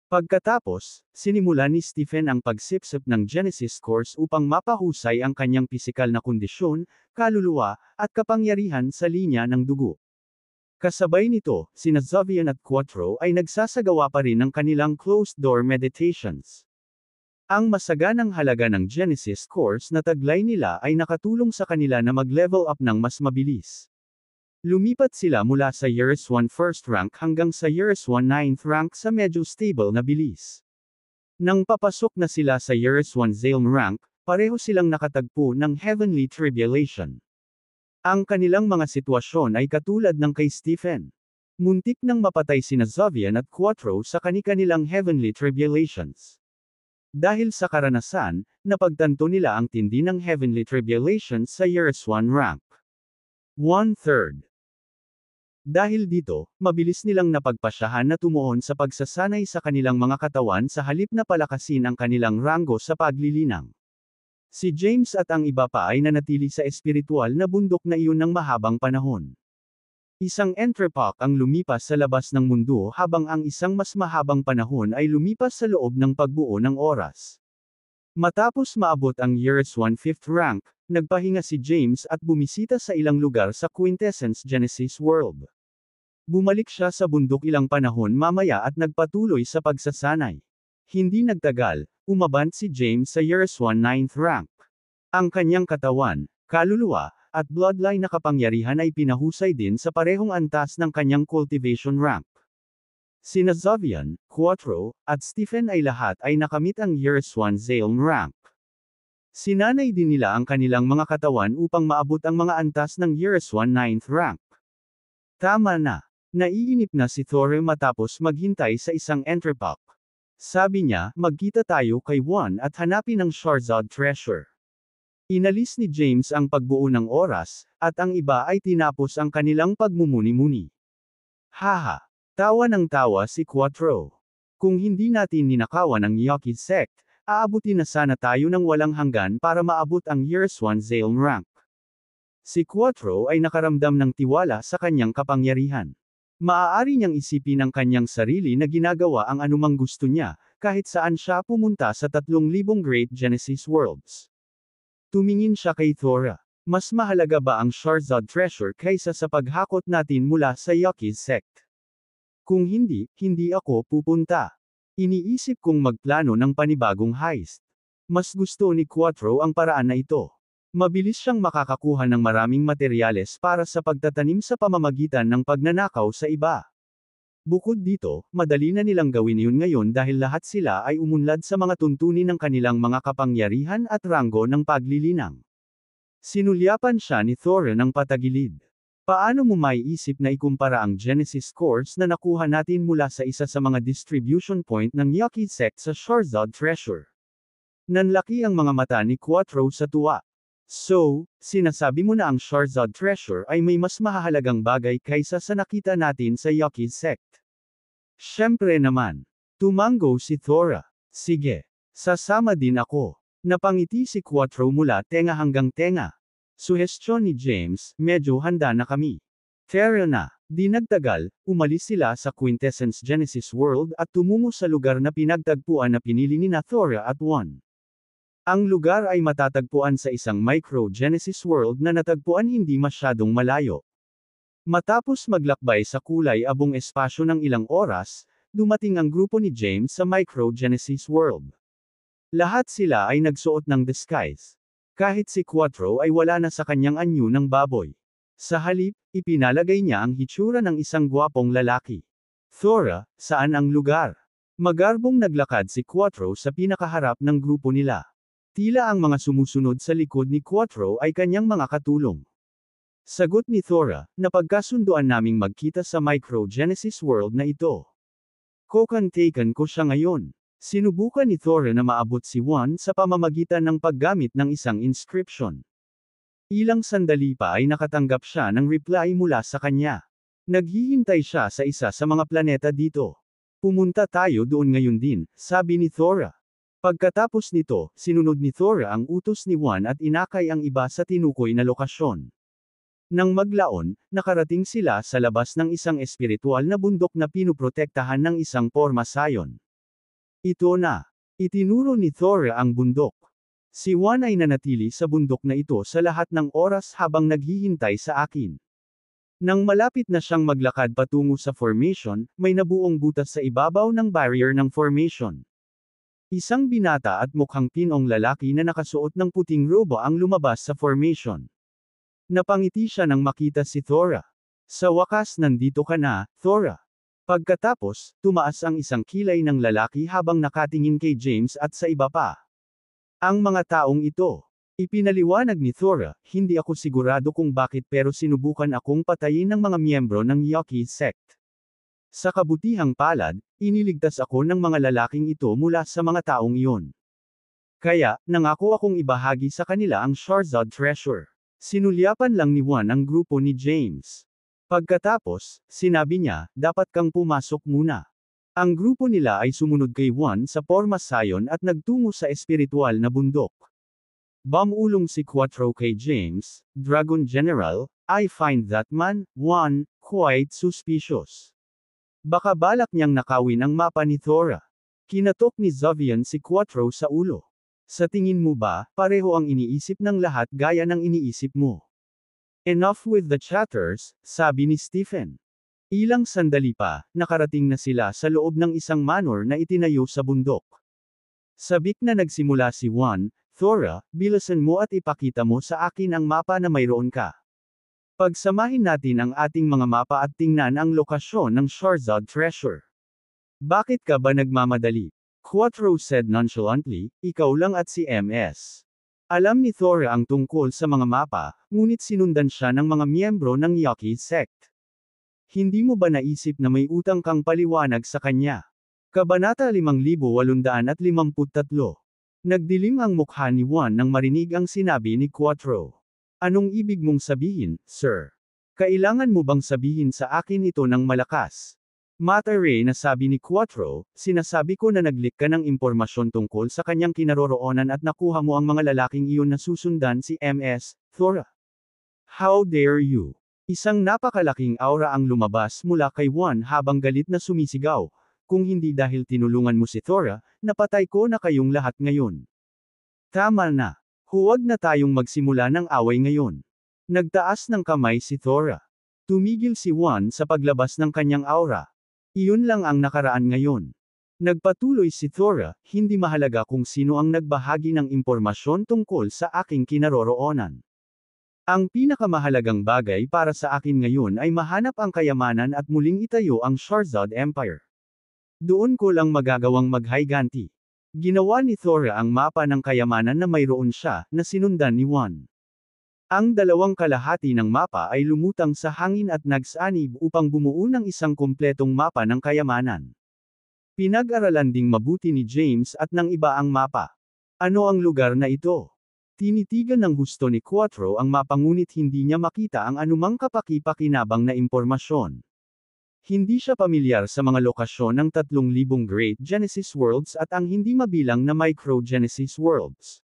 Pagkatapos, sinimula ni Stephen ang pagsipsip ng Genesis course upang mapahusay ang kanyang pisikal na kondisyon, kaluluwa, at kapangyarihan sa linya ng dugo. Kasabay nito, sina Xavier at Quattro ay nagsasagawa pa rin ng kanilang closed-door meditations. Ang masaganang halaga ng Genesis course na taglay nila ay nakatulong sa kanila na mag-level up ng mas mabilis. Lumipat sila mula sa Years 1 first rank hanggang sa Years 1 ninth rank sa medyo stable na bilis. Nang papasok na sila sa Years 1 Zalm rank, pareho silang nakatagpo ng Heavenly Tribulation. Ang kanilang mga sitwasyon ay katulad ng kay Stephen. Muntik nang mapatay sina Zovian at Quattro sa kani-kanilang Heavenly Tribulations. Dahil sa karanasan, napagtanto nila ang tindi ng Heavenly Tribulations sa Years 1 rank. 1/3. Dahil dito, mabilis nilang napagpasyahan na tumuon sa pagsasanay sa kanilang mga katawan sa halip na palakasin ang kanilang ranggo sa paglilinang. Si James at ang iba pa ay nanatili sa espiritual na bundok na iyon ng mahabang panahon. Isang entrepok ang lumipas sa labas ng mundo habang ang isang mas mahabang panahon ay lumipas sa loob ng pagbuo ng oras. Matapos maabot ang Years 1 5th rank, nagpahinga si James at bumisita sa ilang lugar sa Quintessence Genesis World. Bumalik siya sa bundok ilang panahon mamaya at nagpatuloy sa pagsasanay. Hindi nagtagal, umabant si James sa Years 1 9th rank. Ang kanyang katawan, kaluluwa, at bloodline na kapangyarihan ay pinahusay din sa parehong antas ng kanyang cultivation rank. Sina Zovian, Quattro, at Stephen ay lahat ay nakamit ang Years 1 Zalm rank. Sinanay din nila ang kanilang mga katawan upang maabot ang mga antas ng Years 1 9th rank. Tama na. Naiinip na si Thor matapos maghintay sa isang entrepok. Sabi niya, magkita tayo kay Juan at hanapin ang Charizard Treasure. Inalis ni James ang pagbuo ng oras, at ang iba ay tinapos ang kanilang pagmumuni-muni. Haha! Tawa ng tawa si Quattro. Kung hindi natin ninakawan ang Yoki sect, aabutin na sana tayo ng walang hanggan para maabot ang Years 1 Zalm rank. Si Quattro ay nakaramdam ng tiwala sa kanyang kapangyarihan. Maaari niyang isipin ang kanyang sarili na ginagawa ang anumang gusto niya, kahit saan siya pumunta sa 3,000 Great Genesis Worlds. Tumingin siya kay Thora. Mas mahalaga ba ang Charizard Treasure kaysa sa paghakot natin mula sa Yoki sect? Kung hindi, hindi ako pupunta. Iniisip kong magplano ng panibagong heist. Mas gusto ni Quattro ang paraan na ito. Mabilis siyang makakakuha ng maraming materyales para sa pagtatanim sa pamamagitan ng pagnanakaw sa iba. Bukod dito, madali na nilang gawin iyon ngayon dahil lahat sila ay umunlad sa mga tuntunin ng kanilang mga kapangyarihan at ranggo ng paglilinang. Sinulyapan siya ni Thor ng patagilid. Paano mo maiisip na ikumpara ang Genesis course na nakuha natin mula sa isa sa mga distribution point ng Yoki sect sa Charizard Treasure? Nanlaki ang mga mata ni Quattro sa tuwa. So, sinasabi mo na ang Charizard Treasure ay may mas mahahalagang bagay kaysa sa nakita natin sa Yoki sect? Siyempre naman. Tumango si Thora. Sige. Sasama din ako. Napangiti si Quattro mula tenga hanggang tenga. Suhestyon ni James, medyo handa na kami. Tara na. Di nagtagal, umalis sila sa Quintessence Genesis World at tumungo sa lugar na pinagtagpuan na pinili ni Thora at Juan. Ang lugar ay matatagpuan sa isang micro-Genesis World na natagpuan hindi masyadong malayo. Matapos maglakbay sa kulay-abong espasyo ng ilang oras, dumating ang grupo ni James sa micro-Genesis World. Lahat sila ay nagsuot ng disguise. Kahit si Quattro ay wala na sa kanyang anyo ng baboy. Sa halip, ipinalagay niya ang hitsura ng isang gwapong lalaki. Thora, saan ang lugar? Magarbong naglakad si Quattro sa pinakaharap ng grupo nila. Tila ang mga sumusunod sa likod ni Quattro ay kanyang mga katulong. Sagot ni Thora, napagkasunduan naming magkita sa micro-Genesis World na ito. Kokantaken ko siya ngayon. Sinubukan ni Thora na maabot si Juan sa pamamagitan ng paggamit ng isang inscription. Ilang sandali pa ay nakatanggap siya ng reply mula sa kanya. Naghihintay siya sa isa sa mga planeta dito. Pumunta tayo doon ngayon din, sabi ni Thora. Pagkatapos nito, sinunod ni Thora ang utos ni Juan at inakay ang iba sa tinukoy na lokasyon. Nang maglaon, nakarating sila sa labas ng isang espiritual na bundok na pinuprotektahan ng isang pormasayon. Ito na. Itinuro ni Thora ang bundok. Si Juan ay nanatili sa bundok na ito sa lahat ng oras habang naghihintay sa akin. Nang malapit na siyang maglakad patungo sa formation, may nabuong butas sa ibabaw ng barrier ng formation. Isang binata at mukhang pinong lalaki na nakasuot ng puting robo ang lumabas sa formation. Napangiti siya nang makita si Thora. Sa wakas nandito ka na, Thora. Pagkatapos, tumaas ang isang kilay ng lalaki habang nakatingin kay James at sa iba pa. Ang mga taong ito. Ipinaliwanag ni Thora, hindi ako sigurado kung bakit pero sinubukan akong patayin ng mga miyembro ng Yoki sect. Sa kabutihang palad, iniligtas ako ng mga lalaking ito mula sa mga taong iyon. Kaya, nangako akong ibahagi sa kanila ang Charizard Treasure. Sinulyapan lang ni Juan ang grupo ni James. Pagkatapos, sinabi niya, dapat kang pumasok muna. Ang grupo nila ay sumunod kay Juan sa Porma Sayon at nagtungo sa espiritual na bundok. Bumulong si Quattro kay James, Dragon General, I find that man, Juan, quite suspicious. Baka balak niyang nakawin ang mapa ni Thora. Kinatok ni Zavian si Quattro sa ulo. Sa tingin mo ba, pareho ang iniisip ng lahat gaya ng iniisip mo? Enough with the chatters, sabi ni Stephen. Ilang sandali pa, nakarating na sila sa loob ng isang manor na itinayo sa bundok. Sabik na nagsimula si Juan, Thora, bilasan mo at ipakita mo sa akin ang mapa na mayroon ka. Pagsamahin natin ang ating mga mapa at tingnan ang lokasyon ng Charizard Treasure. Bakit ka ba nagmamadali? Quattro said nonchalantly, ikaw lang at si MS. Alam ni Thora ang tungkol sa mga mapa, ngunit sinundan siya ng mga miyembro ng Yoki sect. Hindi mo ba naisip na may utang kang paliwanag sa kanya? Kabanata 5853. Nagdilim ang mukha ni Juan nang marinig ang sinabi ni Quattro. Anong ibig mong sabihin, sir? Kailangan mo bang sabihin sa akin ito ng malakas? Matare na sabi ni Quattro, sinasabi ko na nag-leak ka ng impormasyon tungkol sa kanyang kinaroroonan at nakuha mo ang mga lalaking iyon na susundan si MS, Thora. How dare you? Isang napakalaking aura ang lumabas mula kay Juan habang galit na sumisigaw. Kung hindi dahil tinulungan mo si Thora, napatay ko na kayong lahat ngayon. Tama na. Huwag na tayong magsimula ng away ngayon. Nagtaas ng kamay si Thora. Tumigil si Juan sa paglabas ng kanyang aura. Iyon lang ang nakaraan ngayon. Nagpatuloy si Thora, hindi mahalaga kung sino ang nagbahagi ng impormasyon tungkol sa aking kinaroroonan. Ang pinakamahalagang bagay para sa akin ngayon ay mahanap ang kayamanan at muling itayo ang Charizard Empire. Doon ko lang magagawang maghayganti. Ginawa ni Thora ang mapa ng kayamanan na mayroon siya, na sinundan ni Juan. Ang dalawang kalahati ng mapa ay lumutang sa hangin at nagsanib upang bumuo ng isang kumpletong mapa ng kayamanan. Pinag-aralan ding mabuti ni James at ng iba ang mapa. Ano ang lugar na ito? Tinitigan ng husto ni Quattro ang mapa ngunit hindi niya makita ang anumang kapaki-pakinabang na impormasyon. Hindi siya pamilyar sa mga lokasyon ng 3,000 Great Genesis Worlds at ang hindi mabilang na Micro Genesis Worlds.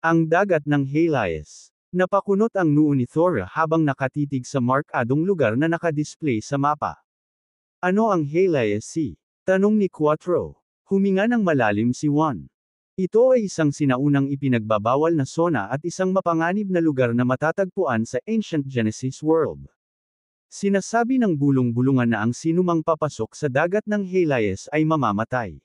Ang dagat ng Helios. Napakunot ang noo ni Thora habang nakatitig sa markadong lugar na nakadisplay sa mapa. Ano ang Helios Sea? Tanong ni Quattro. Huminga ng malalim si Juan. Ito ay isang sinaunang ipinagbabawal na sona at isang mapanganib na lugar na matatagpuan sa Ancient Genesis World. Sinasabi ng bulong-bulungan na ang sinumang papasok sa dagat ng Helios ay mamamatay.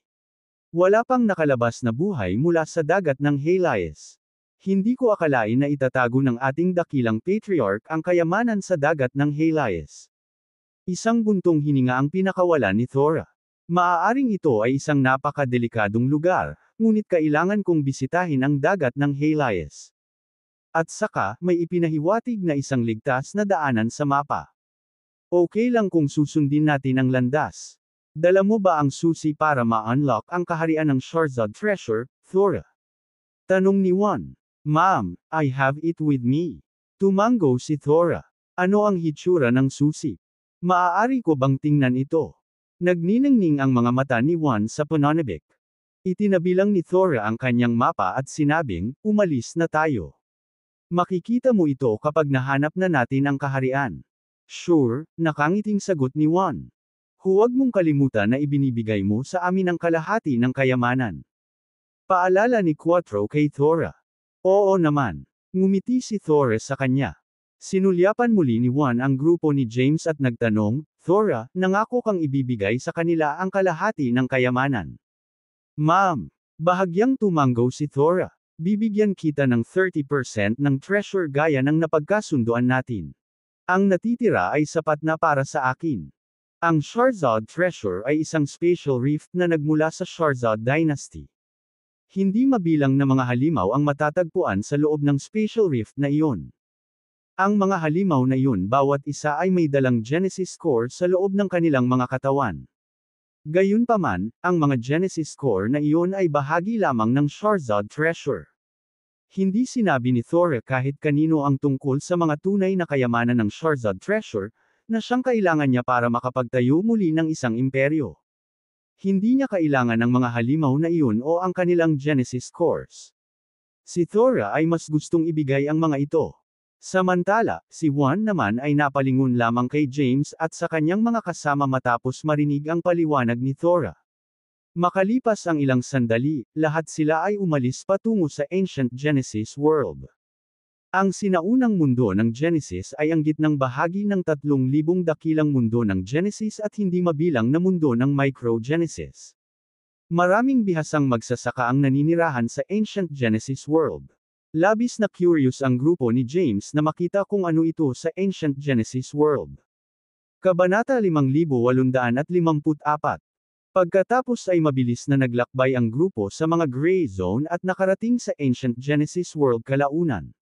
Wala pang nakalabas na buhay mula sa dagat ng Helios. Hindi ko akalain na itatago ng ating dakilang patriarch ang kayamanan sa dagat ng Helios. Isang buntong hininga ang pinakawalan ni Thora. Maaaring ito ay isang napakadelikadong lugar, ngunit kailangan kong bisitahin ang dagat ng Helios. At saka, may ipinahiwatig na isang ligtas na daanan sa mapa. Okay lang kung susundin natin ang landas. Dala mo ba ang susi para ma-unlock ang kaharian ng Charizard Treasure, Thora? Tanong ni Juan. Ma'am, I have it with me. Tumango si Thora. Ano ang hitsura ng susi? Maaari ko bang tingnan ito? Nagniningning ang mga mata ni Juan sa pananabik. Itinabilang ni Thora ang kanyang mapa at sinabing, umalis na tayo. Makikita mo ito kapag nahanap na natin ang kaharian. Sure, nakangiting sagot ni Juan. Huwag mong kalimutan na ibinibigay mo sa amin ang kalahati ng kayamanan. Paalala ni Quattro kay Thora. Oo naman. Ngumiti si Thora sa kanya. Sinulyapan muli ni Juan ang grupo ni James at nagtanong, Thora, nangako kang ibibigay sa kanila ang kalahati ng kayamanan. Ma'am, Bahagyang tumanggo si Thora. Bibigyan kita ng 30% ng treasure gaya ng napagkasunduan natin. Ang natitira ay sapat na para sa akin. Ang Sharzad treasure ay isang spatial rift na nagmula sa Sharzad Dynasty. Hindi mabilang na mga halimaw ang matatagpuan sa loob ng spatial rift na iyon. Ang mga halimaw na iyon bawat isa ay may dalang Genesis core sa loob ng kanilang mga katawan. Gayunpaman, ang mga Genesis core na iyon ay bahagi lamang ng Sharzad treasure. Hindi sinabi ni Thora kahit kanino ang tungkol sa mga tunay na kayamanan ng Sharzad treasure, na siyang kailangan niya para makapagtayo muli ng isang imperyo. Hindi niya kailangan ng mga halimaw na iyon o ang kanilang Genesis cores. Si Thora ay mas gustong ibigay ang mga ito. Samantala, si Juan naman ay napalingon lamang kay James at sa kanyang mga kasama matapos marinig ang paliwanag ni Thora. Makalipas ang ilang sandali, lahat sila ay umalis patungo sa Ancient Genesis World. Ang sinaunang mundo ng Genesis ay ang gitnang bahagi ng 3,000 dakilang mundo ng Genesis at hindi mabilang na mundo ng Micro-Genesis. Maraming bihasang magsasaka ang naninirahan sa Ancient Genesis World. Labis na curious ang grupo ni James na makita kung ano ito sa Ancient Genesis World. Kabanata 5854. Pagkatapos ay mabilis na naglakbay ang grupo sa mga gray zone at nakarating sa Ancient Genesis World kalaunan.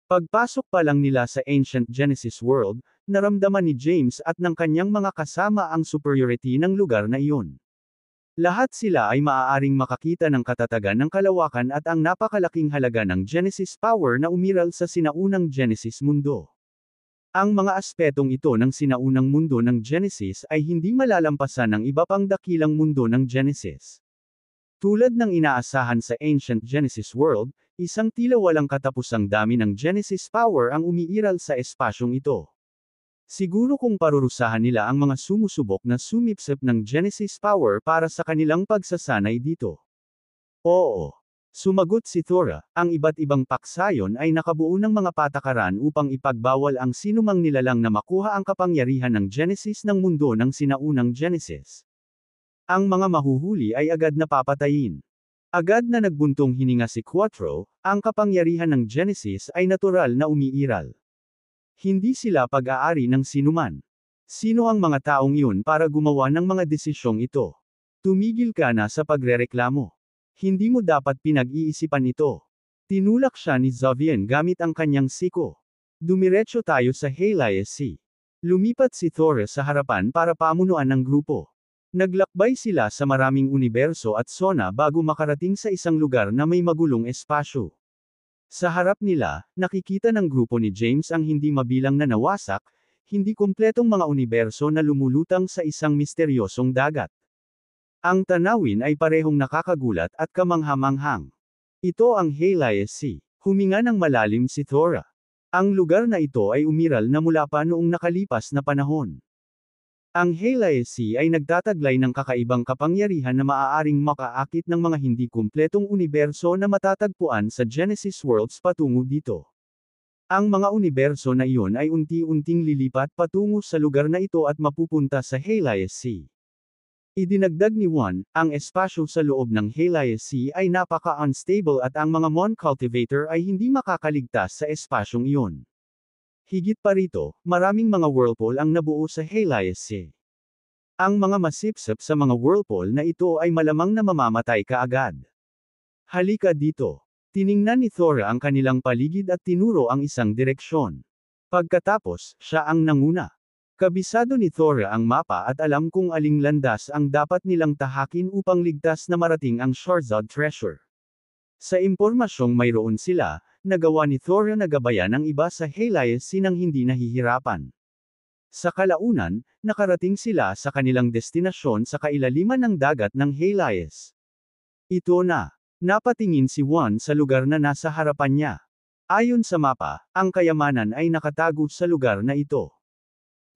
Pagpasok pa lang nila sa Ancient Genesis World, naramdaman ni James at ng kanyang mga kasama ang superiority ng lugar na iyon. Lahat sila ay maaaring makakita ng katatagan ng kalawakan at ang napakalaking halaga ng Genesis power na umiral sa sinaunang Genesis mundo. Ang mga aspetong ito ng sinaunang mundo ng Genesis ay hindi malalampasan ng iba pang dakilang mundo ng Genesis. Tulad ng inaasahan sa Ancient Genesis World, isang tila walang katapusang dami ng Genesis power ang umiiral sa espasyong ito. Siguro kung parurusahan nila ang mga sumusubok na sumipsip ng Genesis power para sa kanilang pagsasanay dito. Oo. Sumagot si Thora, ang iba't ibang paksayon ay nakabuo ng mga patakaran upang ipagbawal ang sinumang nilalang na makuha ang kapangyarihan ng Genesis ng mundo ng sinaunang Genesis. Ang mga mahuhuli ay agad na papatayin. Agad na nagbuntong hininga si Quattro, ang kapangyarihan ng Genesis ay natural na umiiral. Hindi sila pag-aari ng sinuman. Sino ang mga taong iyon para gumawa ng mga desisyong ito? Tumigil ka na sa pagrereklamo. Hindi mo dapat pinag-iisipan ito. Tinulak siya ni Xavier gamit ang kanyang siko. Dumiretso tayo sa Helios Sea. Lumipat si Thora sa harapan para pamunuan ng grupo. Naglakbay sila sa maraming universo at zona bago makarating sa isang lugar na may magulong espasyo. Sa harap nila, nakikita ng grupo ni James ang hindi mabilang na nawasak, hindi kumpletong mga universo na lumulutang sa isang misteryosong dagat. Ang tanawin ay parehong nakakagulat at kamangha-manghang. Ito ang Helios Sea. Huminga ng malalim si Thora. Ang lugar na ito ay umiral na mula pa noong nakalipas na panahon. Ang Helios Sea ay nagtataglay ng kakaibang kapangyarihan na maaaring makaakit ng mga hindi kumpletong universo na matatagpuan sa Genesis Worlds patungo dito. Ang mga universo na iyon ay unti-unting lilipat patungo sa lugar na ito at mapupunta sa Helios Sea. Idinagdag ni Juan, ang espasyo sa loob ng Helios Sea ay napaka-unstable at ang mga Mon Cultivator ay hindi makakaligtas sa espasyong iyon. Higit pa rito, maraming mga whirlpool ang nabuo sa Helios Sea. Ang mga masipsip sa mga whirlpool na ito ay malamang na mamamatay kaagad. Halika dito. Tiningnan ni Thora ang kanilang paligid at tinuro ang isang direksyon. Pagkatapos, siya ang nanguna. Kabisado ni Thora ang mapa at alam kung aling landas ang dapat nilang tahakin upang ligtas na marating ang Sharzad treasure. Sa impormasyong mayroon sila, nagawa ni Thora na gabayan ang iba sa Helios Sea nang hindi nahihirapan. Sa kalaunan, nakarating sila sa kanilang destinasyon sa kailaliman ng dagat ng Helios. Ito na. Napatingin si Juan sa lugar na nasa harapan niya. Ayon sa mapa, ang kayamanan ay nakatago sa lugar na ito.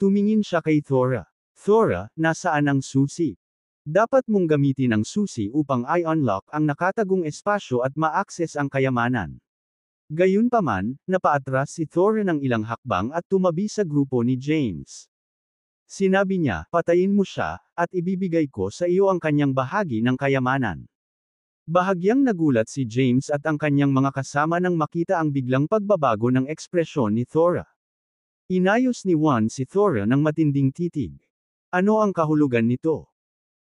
Tumingin siya kay Thora. Thora, nasaan ang susi? Dapat mong gamitin ang susi upang i-unlock ang nakatagong espasyo at ma-access ang kayamanan. Gayunpaman, napaatras si Thora ng ilang hakbang at tumabi sa grupo ni James. Sinabi niya, patayin mo siya, at ibibigay ko sa iyo ang kanyang bahagi ng kayamanan. Bahagyang nagulat si James at ang kanyang mga kasama nang makita ang biglang pagbabago ng ekspresyon ni Thora. Inayos ni Juan si Thora ng matinding titig. Ano ang kahulugan nito?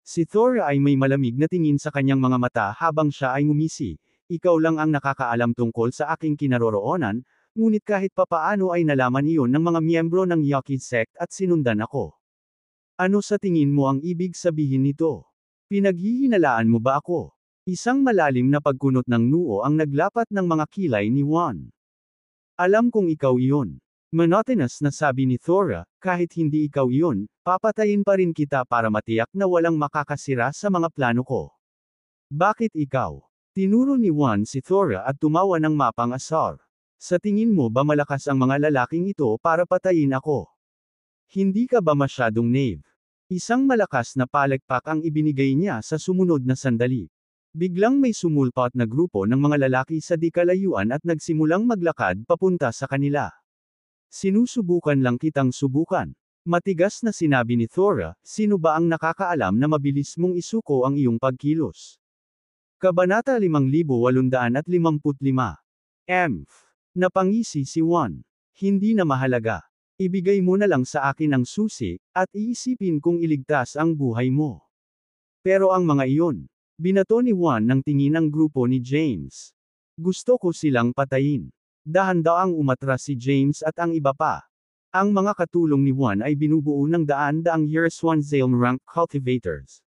Si Thora ay may malamig na tingin sa kanyang mga mata habang siya ay ngumisi. Ikaw lang ang nakakaalam tungkol sa aking kinaroroonan, ngunit kahit papaano ay nalaman iyon ng mga miyembro ng Yaqui sect at sinundan ako. Ano sa tingin mo ang ibig sabihin nito? Pinaghihinalaan mo ba ako? Isang malalim na pagkunot ng noo ang naglapat ng mga kilay ni Juan. Alam kong ikaw iyon. Monotonous na sabi ni Thora, kahit hindi ikaw iyon, papatayin pa rin kita para matiyak na walang makakasira sa mga plano ko. Bakit ikaw? Tinuro ni Juan si Thora at tumawa ng mapang-asar. Sa tingin mo ba malakas ang mga lalaking ito para patayin ako? Hindi ka ba masyadong knave? Isang malakas na palakpak ang ibinigay niya sa sumunod na sandali. Biglang may sumulpot na grupo ng mga lalaki sa di kalayuan at nagsimulang maglakad papunta sa kanila. Sinusubukan lang kitang subukan. Matigas na sinabi ni Thora, sino ba ang nakakaalam na mabilis mong isuko ang iyong pagkilos? Kabanata 5855. Emph. Napangisi si Juan. Hindi na mahalaga. Ibigay mo na lang sa akin ang susi, at iisipin kong iligtas ang buhay mo. Pero ang mga iyon, binato ni Juan ng tingin ang grupo ni James. Gusto ko silang patayin. Dahan-daang umatras si James at ang iba pa. Ang mga katulong ni Juan ay binubuo ng daan-daang Years 1 Zalem rank cultivators.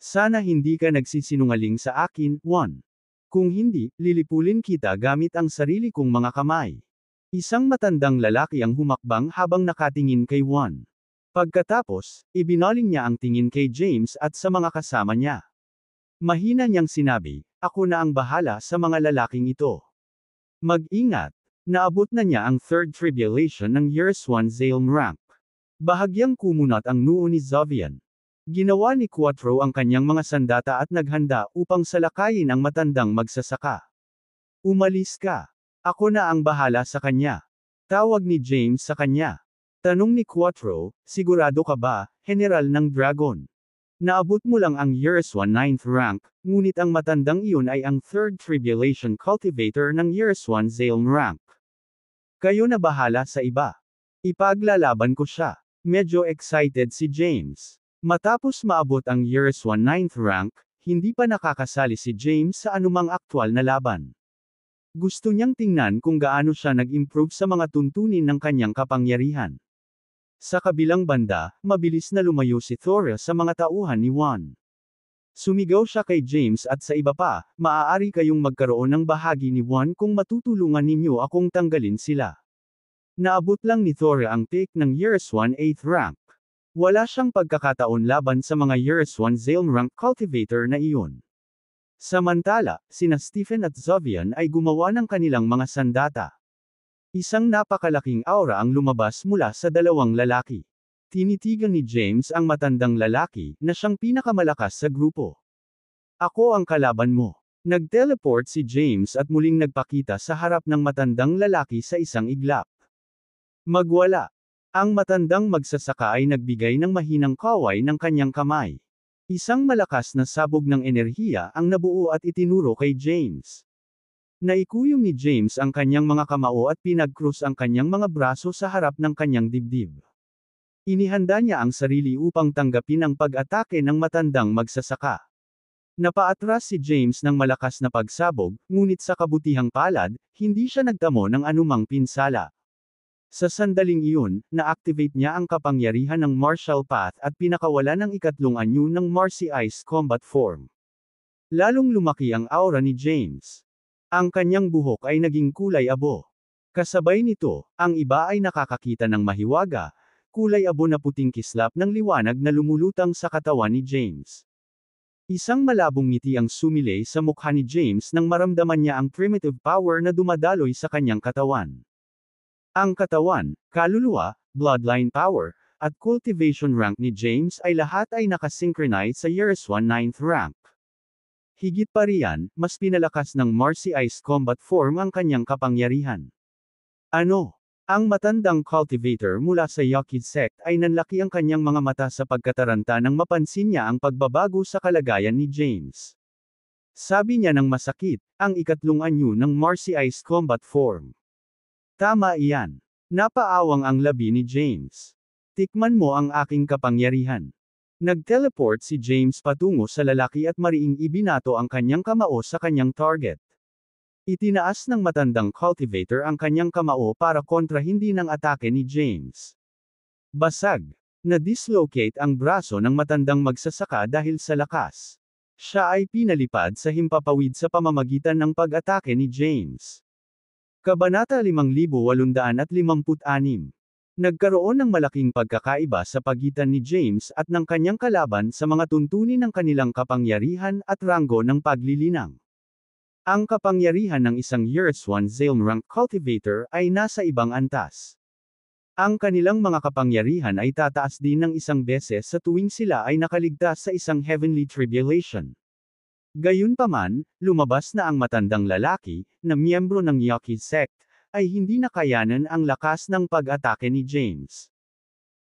Sana hindi ka nagsisinungaling sa akin, Juan. Kung hindi, lilipulin kita gamit ang sarili kong mga kamay. Isang matandang lalaki ang humakbang habang nakatingin kay Juan. Pagkatapos, ibinaling niya ang tingin kay James at sa mga kasama niya. Mahina niyang sinabi, ako na ang bahala sa mga lalaking ito. Mag-ingat. Naabot na niya ang third tribulation ng Years 1 Zalem rank. Bahagyang kumunat ang noo ni Zovian. Ginawa ni Quattro ang kanyang mga sandata at naghanda upang salakayin ang matandang magsasaka. Umalis ka. Ako na ang bahala sa kanya. Tawag ni James sa kanya. Tanong ni Quattro, sigurado ka ba, General ng Dragon? Naabot mo lang ang Years 1 9th rank, ngunit ang matandang iyon ay ang 3rd Tribulation Cultivator ng Years 1 Zalem rank. Kayo na bahala sa iba. Ipaglalaban ko siya. Medyo excited si James. Matapos maabot ang Years 1 9th rank, hindi pa nakakasali si James sa anumang aktwal na laban. Gusto niyang tingnan kung gaano siya nag-improve sa mga tuntunin ng kanyang kapangyarihan. Sa kabilang banda, mabilis na lumayo si Thora sa mga tauhan ni Juan. Sumigaw siya kay James at sa iba pa, maaari kayong magkaroon ng bahagi ni Juan kung matutulungan ninyo akong tanggalin sila. Naabot lang ni Thora ang peak ng Years 1 8th rank. Wala siyang pagkakataon laban sa mga Years 1 Zalem rank cultivator na iyon. Samantala, sina Stephen at Zovian ay gumawa ng kanilang mga sandata. Isang napakalaking aura ang lumabas mula sa dalawang lalaki. Tinitigan ni James ang matandang lalaki, na siyang pinakamalakas sa grupo. Ako ang kalaban mo. Nag-teleport si James at muling nagpakita sa harap ng matandang lalaki sa isang iglap. Magwala. Ang matandang magsasaka ay nagbigay ng mahinang kaway ng kanyang kamay. Isang malakas na sabog ng enerhiya ang nabuo at itinuro kay James. Naikuyom ni James ang kanyang mga kamao at pinag-cross ang kanyang mga braso sa harap ng kanyang dibdib. Inihanda niya ang sarili upang tanggapin ang pag-atake ng matandang magsasaka. Napaatras si James ng malakas na pagsabog, ngunit sa kabutihang palad, hindi siya nagtamo ng anumang pinsala. Sa sandaling iyon, na-activate niya ang kapangyarihan ng martial path at pinakawala ng ikatlong anyo ng Marcy Ice combat form. Lalong lumaki ang aura ni James. Ang kanyang buhok ay naging kulay abo. Kasabay nito, ang iba ay nakakakita ng mahiwaga, kulay abo na puting kislap ng liwanag na lumulutang sa katawan ni James. Isang malabong ngiti ang sumilay sa mukha ni James nang maramdaman niya ang primitive power na dumadaloy sa kanyang katawan. Ang katawan, kaluluwa, bloodline power, at cultivation rank ni James ay lahat ay nakasynchronize sa Years 1 9th rank. Higit pa riyan, mas pinalakas ng Marcy Ice combat form ang kanyang kapangyarihan. Ano? Ang matandang cultivator mula sa Yaqui sect ay nanlaki ang kanyang mga mata sa pagkataranta nang mapansin niya ang pagbabago sa kalagayan ni James. Sabi niya ng masakit, ang ikatlong anyo ng Marcy Ice Combat Form. Tama iyan. Napaawang ang labi ni James. Tikman mo ang aking kapangyarihan. Nag-teleport si James patungo sa lalaki at mariing ibinato ang kanyang kamao sa kanyang target. Itinaas ng matandang cultivator ang kanyang kamao para kontra hindi ng atake ni James. Basag. Na-dislocate ang braso ng matandang magsasaka dahil sa lakas. Siya ay pinalipad sa himpapawid sa pamamagitan ng pag-atake ni James. Kabanata 5856. Nagkaroon ng malaking pagkakaiba sa pagitan ni James at ng kanyang kalaban sa mga tuntunin ng kanilang kapangyarihan at ranggo ng paglilinang. Ang kapangyarihan ng isang Years 1 Zalem rank cultivator ay nasa ibang antas. Ang kanilang mga kapangyarihan ay tataas din ng isang beses sa tuwing sila ay nakaligtas sa isang heavenly tribulation. Gayunpaman, lumabas na ang matandang lalaki, na miyembro ng Yaqui sect, ay hindi nakayanan ang lakas ng pag-atake ni James.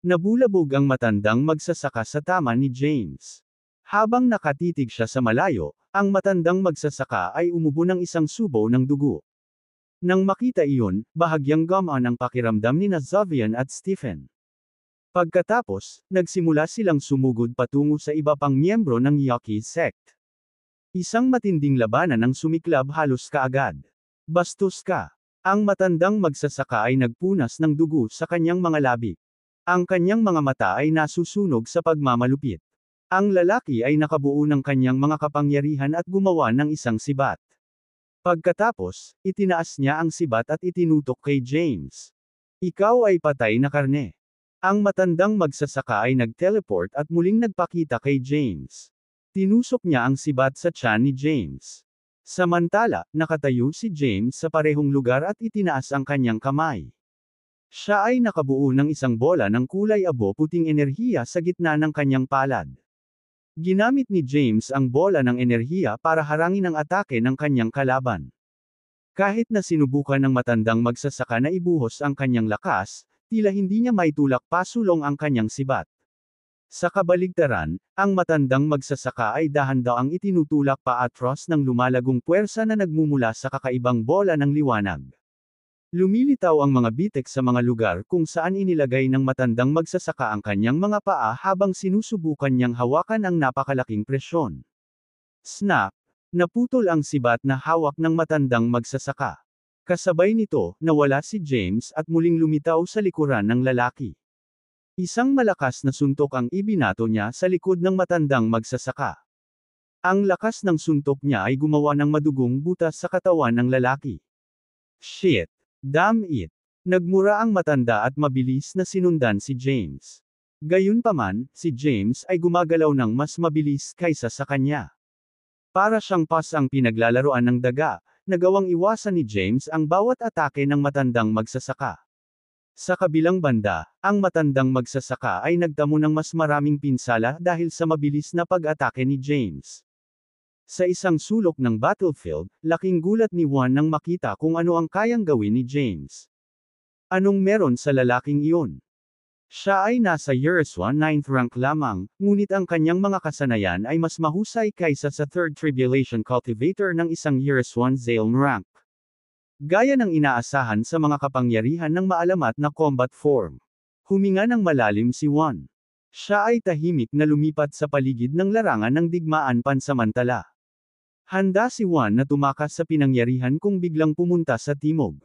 Nabulabog ang matandang magsasaka sa tama ni James. Habang nakatitig siya sa malayo, ang matandang magsasaka ay umubo ng isang subo ng dugo. Nang makita iyon, bahagyang gumaan ang pakiramdam ni Zavian at Stephen. Pagkatapos, nagsimula silang sumugod patungo sa iba pang miyembro ng Yaqui sect. Isang matinding labanan ang sumiklab halos kaagad. Bastos ka! Ang matandang magsasaka ay nagpunas ng dugo sa kanyang mga labi. Ang kanyang mga mata ay nasusunog sa pagmamalupit. Ang lalaki ay nakabuo ng kanyang mga kapangyarihan at gumawa ng isang sibat. Pagkatapos, itinaas niya ang sibat at itinutok kay James. Ikaw ay patay na karne. Ang matandang magsasaka ay nag-teleport at muling nagpakita kay James. Tinusok niya ang sibat sa tiyan ni James. Samantala, nakatayo si James sa parehong lugar at itinaas ang kanyang kamay. Siya ay nakabuo ng isang bola ng kulay abo-puting enerhiya sa gitna ng kanyang palad. Ginamit ni James ang bola ng enerhiya para harangin ang atake ng kanyang kalaban. Kahit na sinubukan ng matandang magsasaka na ibuhos ang kanyang lakas, tila hindi niya maitulak pasulong ang kanyang sibat. Sa kabaligtaran, ang matandang magsasaka ay dahan-daang itinutulak paatros ng lumalagong puwersa na nagmumula sa kakaibang bola ng liwanag. Lumilitaw ang mga bitek sa mga lugar kung saan inilagay ng matandang magsasaka ang kanyang mga paa habang sinusubukan niyang hawakan ang napakalaking presyon. Snap! Naputol ang sibat na hawak ng matandang magsasaka. Kasabay nito, nawala si James at muling lumitaw sa likuran ng lalaki. Isang malakas na suntok ang ibinato niya sa likod ng matandang magsasaka. Ang lakas ng suntok niya ay gumawa ng madugong butas sa katawan ng lalaki. Shit! Damn it! Nagmura ang matanda at mabilis na sinundan si James. Gayunpaman, si James ay gumagalaw ng mas mabilis kaysa sa kanya. Para siyang pas ang pinaglalaroan ng daga, nagawang iwasan ni James ang bawat atake ng matandang magsasaka. Sa kabilang banda, ang matandang magsasaka ay nagtamo ng mas maraming pinsala dahil sa mabilis na pag-atake ni James. Sa isang sulok ng battlefield, laking gulat ni Juan nang makita kung ano ang kayang gawin ni James. Anong meron sa lalaking iyon? Siya ay nasa Years 1 9th rank lamang, ngunit ang kanyang mga kasanayan ay mas mahusay kaysa sa 3rd Tribulation Cultivator ng isang Years 1 Zalem rank. Gaya ng inaasahan sa mga kapangyarihan ng maalamat na combat form. Huminga ng malalim si Juan. Siya ay tahimik na lumipat sa paligid ng larangan ng digmaan pansamantala. Handa si Juan na tumakas sa pinangyarihan kung biglang pumunta sa timog.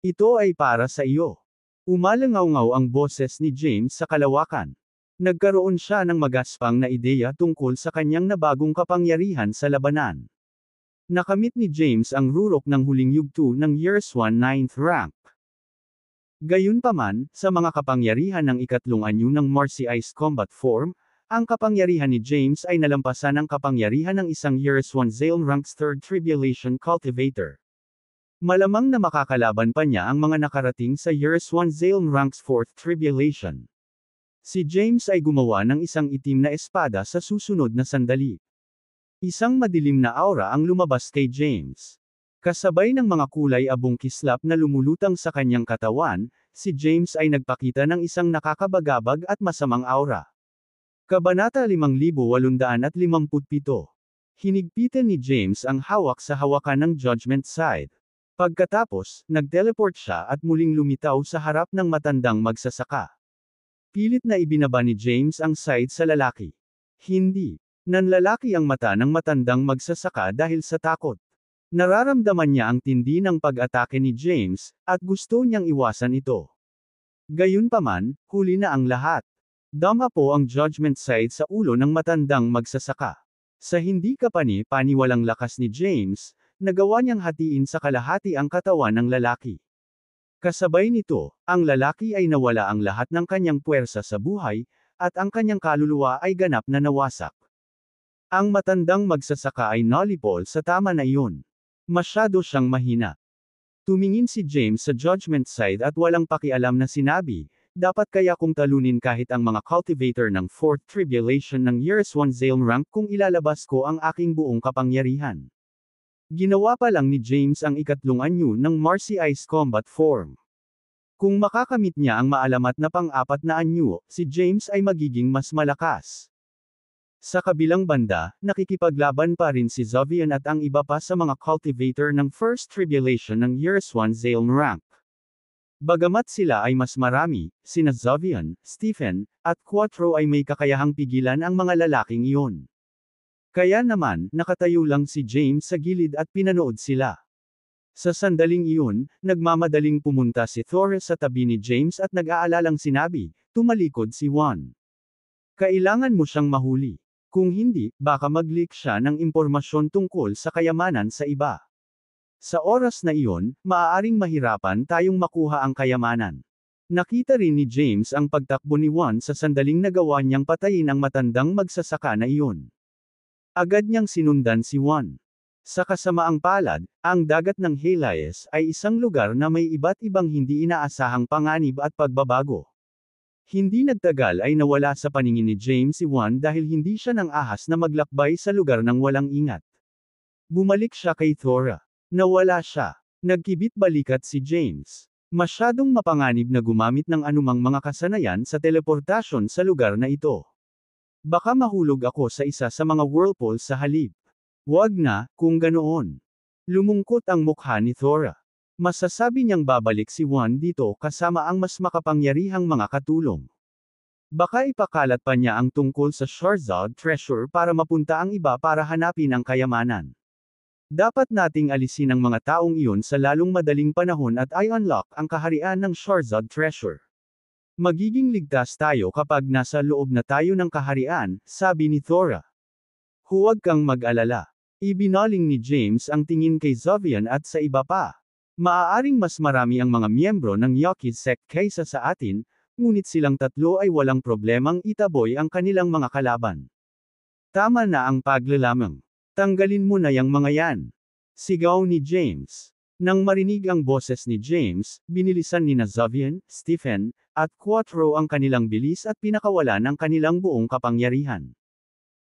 Ito ay para sa iyo. Umalangaw-ngaw ang boses ni James sa kalawakan. Nagkaroon siya ng magaspang na ideya tungkol sa kanyang nabagong kapangyarihan sa labanan. Nakamit ni James ang rurok ng huling yugto ng Years 1 9th rank. Gayunpaman, sa mga kapangyarihan ng ikatlong anyo ng Marcy Ice Combat Form, ang kapangyarihan ni James ay nalampasan ang kapangyarihan ng isang Years 1 Zalem ranks 3rd Tribulation Cultivator. Malamang na makakalaban pa niya ang mga nakarating sa Years 1 Zalem ranks 4th Tribulation. Si James ay gumawa ng isang itim na espada sa susunod na sandali. Isang madilim na aura ang lumabas kay James. Kasabay ng mga kulay abong kislap na lumulutang sa kanyang katawan, si James ay nagpakita ng isang nakakabagabag at masamang aura. Kabanata 5857. Hinigpitan ni James ang hawak sa hawakan ng Judgment Side. Pagkatapos, nag-teleport siya at muling lumitaw sa harap ng matandang magsasaka. Pilit na ibinaba ni James ang side sa lalaki. Hindi. Nanlalaki ang mata ng matandang magsasaka dahil sa takot. Nararamdaman niya ang tindi ng pag-atake ni James, at gusto niyang iwasan ito. Gayunpaman, huli na ang lahat. Dama po ang Judgment Side sa ulo ng matandang magsasaka. Sa hindi kapani-paniwalang lakas ni James, nagawa niyang hatiin sa kalahati ang katawan ng lalaki. Kasabay nito, ang lalaki ay nawala ang lahat ng kanyang puwersa sa buhay, at ang kanyang kaluluwa ay ganap na nawasak. Ang matandang magsasaka ay nalipol sa tama na iyon. Masyado siyang mahina. Tumingin si James sa Judgment Side at walang pakialam na sinabi, dapat kaya kong talunin kahit ang mga cultivator ng Fourth Tribulation ng Years 1 Zale rank kung ilalabas ko ang aking buong kapangyarihan. Ginawa pa lang ni James ang ikatlong anyo ng Marcy Ice Combat Form. Kung makakamit niya ang maalamat na pang-apat na anyo, si James ay magiging mas malakas. Sa kabilang banda, nakikipaglaban pa rin si Zovian at ang iba pa sa mga cultivator ng First Tribulation ng Years 1 Zale rank. Bagamat sila ay mas marami, sina Zovian, Stephen, at Quattro ay may kakayahang pigilan ang mga lalaking iyon. Kaya naman, nakatayo lang si James sa gilid at pinanood sila. Sa sandaling iyon, nagmamadaling pumunta si Thor sa tabi ni James at nag-aalalang sinabi, tumalikod si Juan. Kailangan mo siyang mahuli. Kung hindi, baka mag-leak siya ng impormasyon tungkol sa kayamanan sa iba. Sa oras na iyon, maaaring mahirapan tayong makuha ang kayamanan. Nakita rin ni James ang pagtakbo ni Juan sa sandaling nagawa niyang patayin ang matandang magsasaka na iyon. Agad niyang sinundan si Juan. Sa kasamaang palad, ang dagat ng Helias ay isang lugar na may iba't ibang hindi inaasahang panganib at pagbabago. Hindi nagtagal ay nawala sa paningin ni James si Juan dahil hindi siya nang ahas na maglakbay sa lugar ng walang ingat. Bumalik siya kay Thora. Nawala siya. Nagkibit balikat si James. Masyadong mapanganib na gumamit ng anumang mga kasanayan sa teleportasyon sa lugar na ito. Baka mahulog ako sa isa sa mga whirlpool sa halip. Huwag na, kung ganoon. Lumungkot ang mukha ni Thora. Masasabi niyang babalik si Juan dito kasama ang mas makapangyarihang mga katulong. Baka ipakalat pa niya ang tungkol sa Sharzad treasure para mapunta ang iba para hanapin ang kayamanan. Dapat nating alisin ang mga taong iyon sa lalong madaling panahon at i-unlock ang kaharian ng Sharzad treasure. Magiging ligtas tayo kapag nasa loob na tayo ng kaharian, sabi ni Thora. Huwag kang mag-alala. Ibinaling ni James ang tingin kay Zovian at sa iba pa. Maaaring mas marami ang mga miyembro ng Yoki sect kaysa sa atin, ngunit silang tatlo ay walang problemang itaboy ang kanilang mga kalaban. Tama na ang paglalamang. Tanggalin mo na yang mga yan. Sigaw ni James. Nang marinig ang boses ni James, binilisan ni Zovian, Stephen, at Quattro ang kanilang bilis at pinakawalan ang kanilang buong kapangyarihan.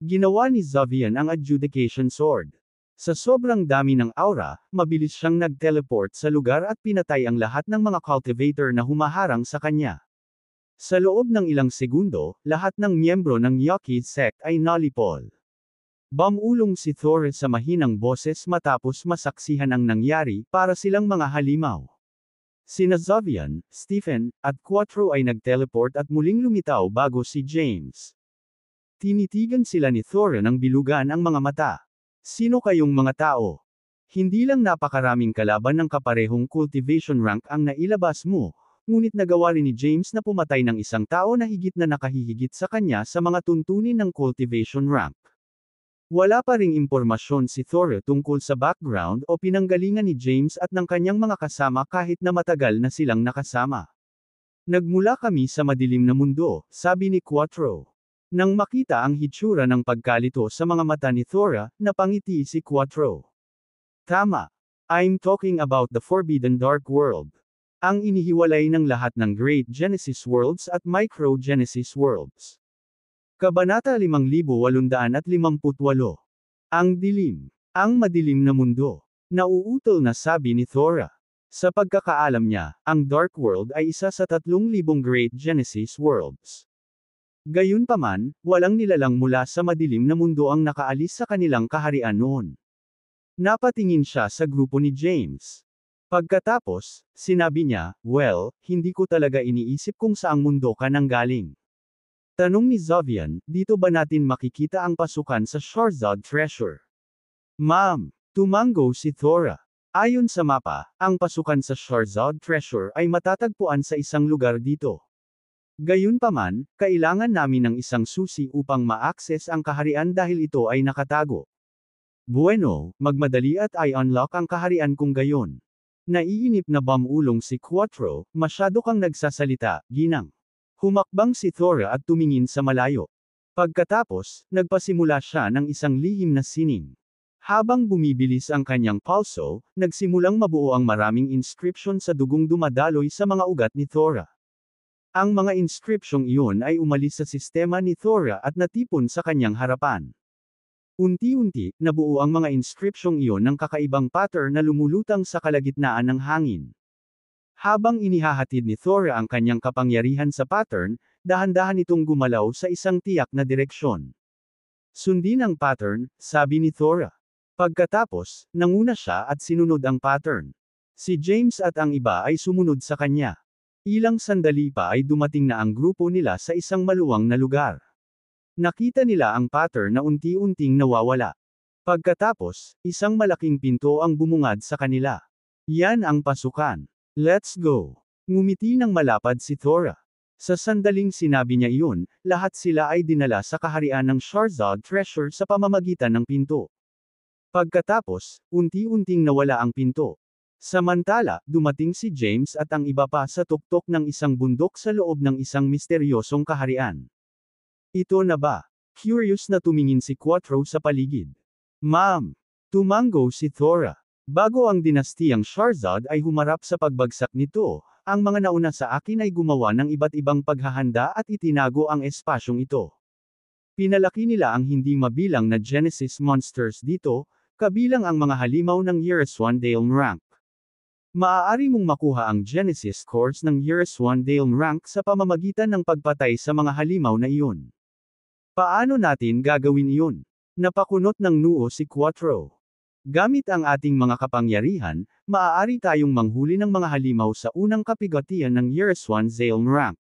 Ginawa ni Zovian ang Adjudication Sword. Sa sobrang dami ng aura, mabilis siyang nag-teleport sa lugar at pinatay ang lahat ng mga cultivator na humaharang sa kanya. Sa loob ng ilang segundo, lahat ng miyembro ng Yoki sect ay nalipol. Bumulong si Thor sa mahinang boses matapos masaksihan ang nangyari para silang mga halimaw. Sina Zovian, Stephen, at Quattro ay nag-teleport at muling lumitaw bago si James. Tinitigan sila ni Thor ng bilugan ang mga mata. Sino kayong mga tao? Hindi lang napakaraming kalaban ng kaparehong cultivation rank ang nailabas mo, ngunit nagawa rin ni James na pumatay ng isang tao na higit na nakahihigit sa kanya sa mga tuntunin ng cultivation rank. Wala pa ring impormasyon si Thor tungkol sa background o pinanggalingan ni James at ng kanyang mga kasama kahit na matagal na silang nakasama. Nagmula kami sa madilim na mundo, sabi ni Quattro. Nang makita ang hitsura ng pagkalito sa mga mata ni Thor, napangiti si Quattro. Tama. I'm talking about the Forbidden Dark World. Ang inihiwalay ng lahat ng Great Genesis Worlds at Micro Genesis Worlds. Kabanata 5858. Ang dilim. Ang madilim na mundo. Nauutol na sabi ni Thora. Sa pagkakaalam niya, ang Dark World ay isa sa 3,000 Great Genesis Worlds. Gayunpaman, walang nilalang mula sa madilim na mundo ang nakaalis sa kanilang kaharian noon. Napatingin siya sa grupo ni James. Pagkatapos, sinabi niya, "Well, hindi ko talaga iniisip kung saang mundo ka nanggaling." Tanong ni Zovian, "Dito ba natin makikita ang pasukan sa Sharzad Treasure?" "Ma'am," tumango si Thora. "Ayon sa mapa, ang pasukan sa Sharzad Treasure ay matatagpuan sa isang lugar dito. Gayunpaman, kailangan namin ng isang susi upang ma-access ang kaharian dahil ito ay nakatago." "Bueno, magmadali at i-unlock ang kaharian kung gayon." Naiinip na bamulong si Quattro, "Masyado kang nagsasalita, ginang." Humakbang si Thora at tumingin sa malayo. Pagkatapos, nagpasimula siya ng isang lihim na sining. Habang bumibilis ang kanyang pulso, nagsimulang mabuo ang maraming inscription sa dugong dumadaloy sa mga ugat ni Thora. Ang mga inscripsyong iyon ay umalis sa sistema ni Thora at natipon sa kanyang harapan. Unti-unti, nabuo ang mga inscripsyong iyon ng kakaibang pattern na lumulutang sa kalagitnaan ng hangin. Habang inihahatid ni Thora ang kanyang kapangyarihan sa pattern, dahan-dahan itong gumalaw sa isang tiyak na direksyon. "Sundin ang pattern," sabi ni Thora. Pagkatapos, nanguna siya at sinunod ang pattern. Si James at ang iba ay sumunod sa kanya. Ilang sandali pa ay dumating na ang grupo nila sa isang maluwang na lugar. Nakita nila ang pattern na unti-unting nawawala. Pagkatapos, isang malaking pinto ang bumungad sa kanila. "Yan ang pasukan. Let's go." Ngumiti ng malapad si Thora. Sa sandaling sinabi niya iyon, lahat sila ay dinala sa kaharian ng Sharzad Treasure sa pamamagitan ng pinto. Pagkatapos, unti-unting nawala ang pinto. Samantala, dumating si James at ang iba pa sa tuktok ng isang bundok sa loob ng isang misteryosong kaharian. "Ito na ba?" Curious na tumingin si Quattro sa paligid. "Ma'am," tumango si Thora. "Bago ang dinastiyang Sharzad ay humarap sa pagbagsak nito, ang mga nauna sa akin ay gumawa ng iba't ibang paghahanda at itinago ang espasyong ito. Pinalaki nila ang hindi mabilang na Genesis monsters dito, kabilang ang mga halimaw ng Yereswan Dale rank. Maaari mong makuha ang Genesis cores ng Yereswan Dale rank sa pamamagitan ng pagpatay sa mga halimaw na iyon." "Paano natin gagawin iyon?" Napakunot ng noo si Quattro. "Gamit ang ating mga kapangyarihan, maaari tayong manghuli ng mga halimaw sa unang kapigatian ng Yereswan Dale rank.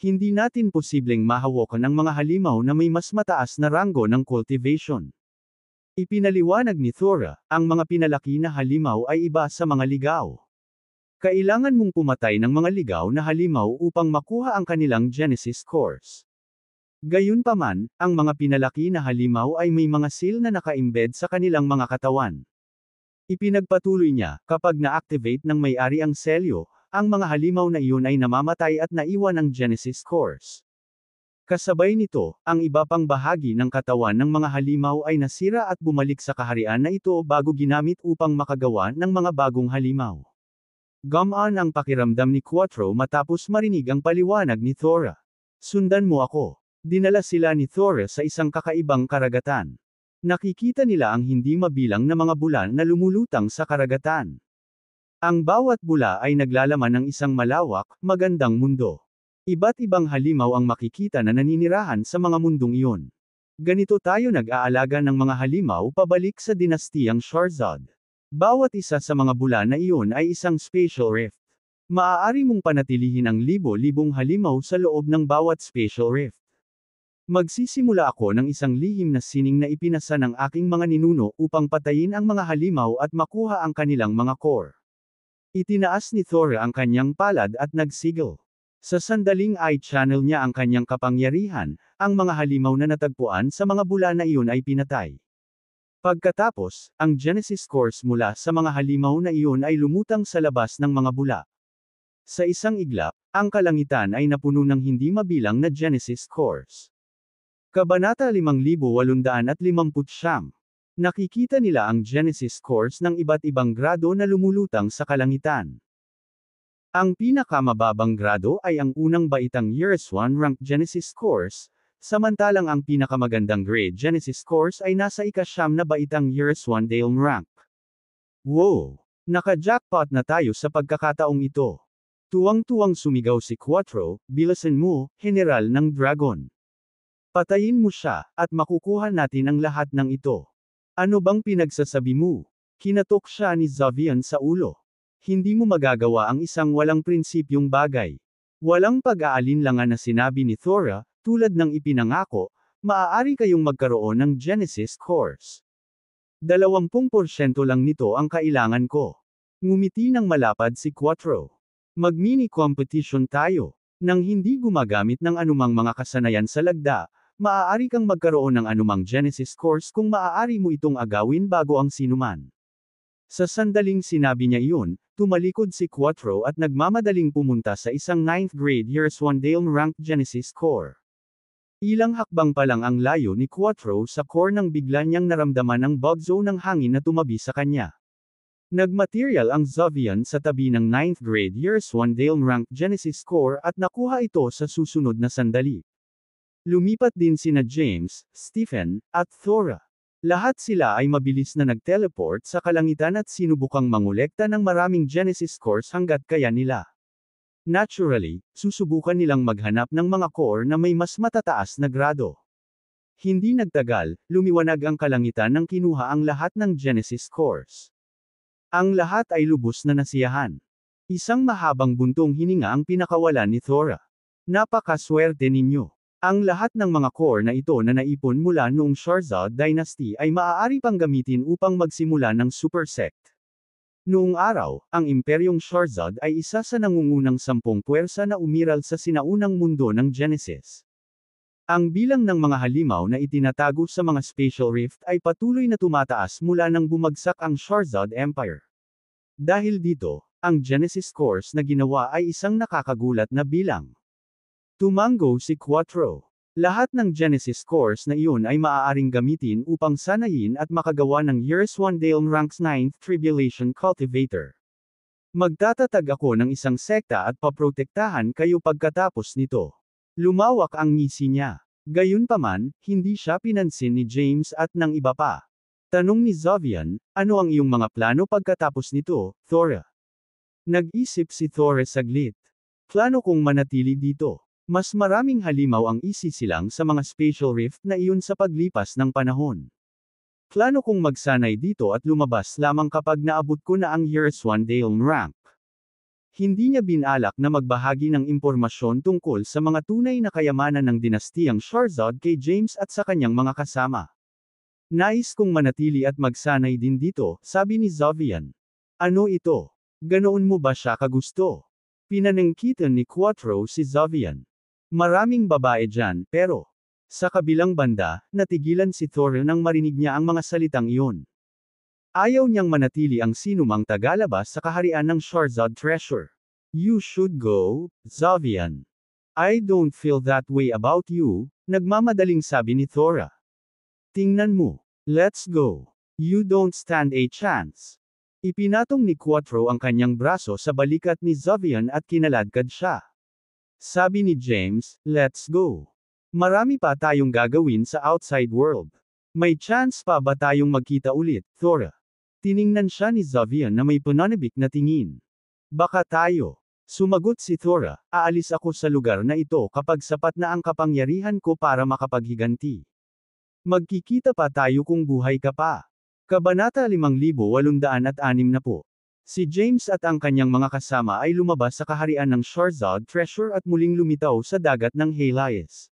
Hindi natin posibleng mahawakan ang mga halimaw na may mas mataas na ranggo ng cultivation." Ipinaliwanag ni Thora, "Ang mga pinalaki na halimaw ay iba sa mga ligaw. Kailangan mong pumatay ng mga ligaw na halimaw upang makuha ang kanilang Genesis cores. Gayunpaman, ang mga pinalaki na halimaw ay may mga seal na naka-embed sa kanilang mga katawan." Ipinagpatuloy niya, "Kapag na-activate ng may-ari ang selyo, ang mga halimaw na iyon ay namamatay at naiwan ang Genesis cores. Kasabay nito, ang iba pang bahagi ng katawan ng mga halimaw ay nasira at bumalik sa kaharian na ito bago ginamit upang makagawa ng mga bagong halimaw." Gumaan ang pakiramdam ni Quattro matapos marinig ang paliwanag ni Thora. "Sundan mo ako." Dinala sila ni Thora sa isang kakaibang karagatan. Nakikita nila ang hindi mabilang na mga bulan na lumulutang sa karagatan. Ang bawat bula ay naglalaman ng isang malawak, magandang mundo. Iba't ibang halimaw ang makikita na naninirahan sa mga mundong iyon. Ganito tayo nag-aalaga ng mga halimaw pabalik sa dinastiyang Sharzad. Bawat isa sa mga bula na iyon ay isang spatial rift. Maaari mong panatilihin ang libo-libong halimaw sa loob ng bawat spatial rift. Magsisimula ako ng isang lihim na sining na ipinasa ng aking mga ninuno upang patayin ang mga halimaw at makuha ang kanilang mga core. Itinaas ni Thora ang kanyang palad at nagsigil. Sa sandaling i-channel niya ang kanyang kapangyarihan, ang mga halimaw na natagpuan sa mga bula na iyon ay pinatay. Pagkatapos, ang Genesis cores mula sa mga halimaw na iyon ay lumutang sa labas ng mga bula. Sa isang iglap, ang kalangitan ay napuno ng hindi mabilang na Genesis cores. Kabanata 5859. Nakikita nila ang Genesis cores ng iba't ibang grado na lumulutang sa kalangitan. Ang pinakamababang grado ay ang unang baitang Yereswan rank Genesis cores, samantalang ang pinakamagandang grade Genesis cores ay nasa ika-9 na baitang Yereswan Dale rank. Wow! Naka-jackpot na tayo sa pagkakataong ito. Tuwang-tuwang sumigaw si Quattro, "Bilasan mo, General ng Dragon. Patayin mo siya, at makukuha natin ang lahat ng ito." "Ano bang pinagsasabi mo?" Kinatok siya ni Zavian sa ulo. "Hindi mo magagawa ang isang walang prinsipyong bagay." Walang pag-aalinlangan na sinabi ni Thora, "Tulad ng ipinangako, maaari kayong magkaroon ng Genesis Cores. 20% lang nito ang kailangan ko." Ngumiti ng malapad si Quattro. "Mag-mini competition tayo. Nang hindi gumagamit ng anumang mga kasanayan sa lagda, maaari kang magkaroon ng anumang Genesis course kung maaari mo itong agawin bago ang sinuman." Sa sandaling sinabi niya iyon, tumalikod si Quattro at nagmamadaling pumunta sa isang 9th grade Years 1 Dale ranked Genesis core. Ilang hakbang pa lang ang layo ni Quattro sa core nang bigla niyang naramdaman ang bugzo ng hangin na tumabi sa kanya. Nagmaterial ang Zavian sa tabi ng 9th grade Years 1 Dale ranked Genesis core at nakuha ito sa susunod na sandali. Lumipat din sina James, Stephen, at Thora. Lahat sila ay mabilis na nag-teleport sa kalangitan at sinubukang mangolekta ng maraming Genesis cores hanggat kaya nila. Naturally, susubukan nilang maghanap ng mga core na may mas matataas na grado. Hindi nagtagal, lumiwanag ang kalangitan nang kinuha ang lahat ng Genesis cores. Ang lahat ay lubos na nasiyahan. Isang mahabang buntong hininga ang pinakawalan ni Thora. "Napakaswerte ninyo. Ang lahat ng mga core na ito na naipon mula noong Sharzad Dynasty ay maaari pang gamitin upang magsimula ng super sect." Noong araw, ang Imperyong Sharzad ay isa sa nangungunang 10 puwersa na umiral sa sinaunang mundo ng Genesis. Ang bilang ng mga halimaw na itinatago sa mga Spatial Rift ay patuloy na tumataas mula nang bumagsak ang Sharzad Empire. Dahil dito, ang Genesis cores na ginawa ay isang nakakagulat na bilang. Tumango si Quattro. Lahat ng Genesis cores na iyon ay maaaring gamitin upang sanayin at makagawa ng Years 1 Dale ranks 9th Tribulation Cultivator. "Magtatatag ako ng isang sekta at paprotektahan kayo pagkatapos nito." Lumawak ang ngisi niya. Gayunpaman, hindi siya pinansin ni James at ng iba pa. Tanong ni Zavian, "Ano ang iyong mga plano pagkatapos nito, Thora?" Nag-isip si Thora saglit. "Plano kong manatili dito. Mas maraming halimaw ang isisilang sa mga spatial rift na iyon sa paglipas ng panahon. Plano kong magsanay dito at lumabas lamang kapag naabot ko na ang Years 1 Dale rank." Hindi niya binalak na magbahagi ng impormasyon tungkol sa mga tunay na kayamanan ng dinastiyang Sharzad kay James at sa kanyang mga kasama. "Nais kong manatili at magsanay din dito," sabi ni Zavian. "Ano ito? Ganoon mo ba siya kagusto?" Pinanangkitan ni Quattro si Zavian. "Maraming babae dyan, pero..." Sa kabilang banda, natigilan si Thora nang marinig niya ang mga salitang iyon. Ayaw niyang manatili ang sinumang tagalabas sa kaharian ng Sharzad Treasure. "You should go, Zavian. I don't feel that way about you," nagmamadaling sabi ni Thora. "Tingnan mo. Let's go. You don't stand a chance." Ipinatong ni Quattro ang kanyang braso sa balikat ni Zavian at kinaladkad siya. Sabi ni James, "Let's go. Marami pa tayong gagawin sa outside world. May chance pa ba tayong magkita ulit, Thora?" Tiningnan siya ni Zavian na may pananabik na tingin. "Baka tayo." Sumagot si Thora, "Aalis ako sa lugar na ito kapag sapat na ang kapangyarihan ko para makapaghiganti. Magkikita pa tayo kung buhay ka pa." Kabanata 5860. Si James at ang kanyang mga kasama ay lumabas sa kaharian ng Sharzad Treasure at muling lumitaw sa dagat ng Helias.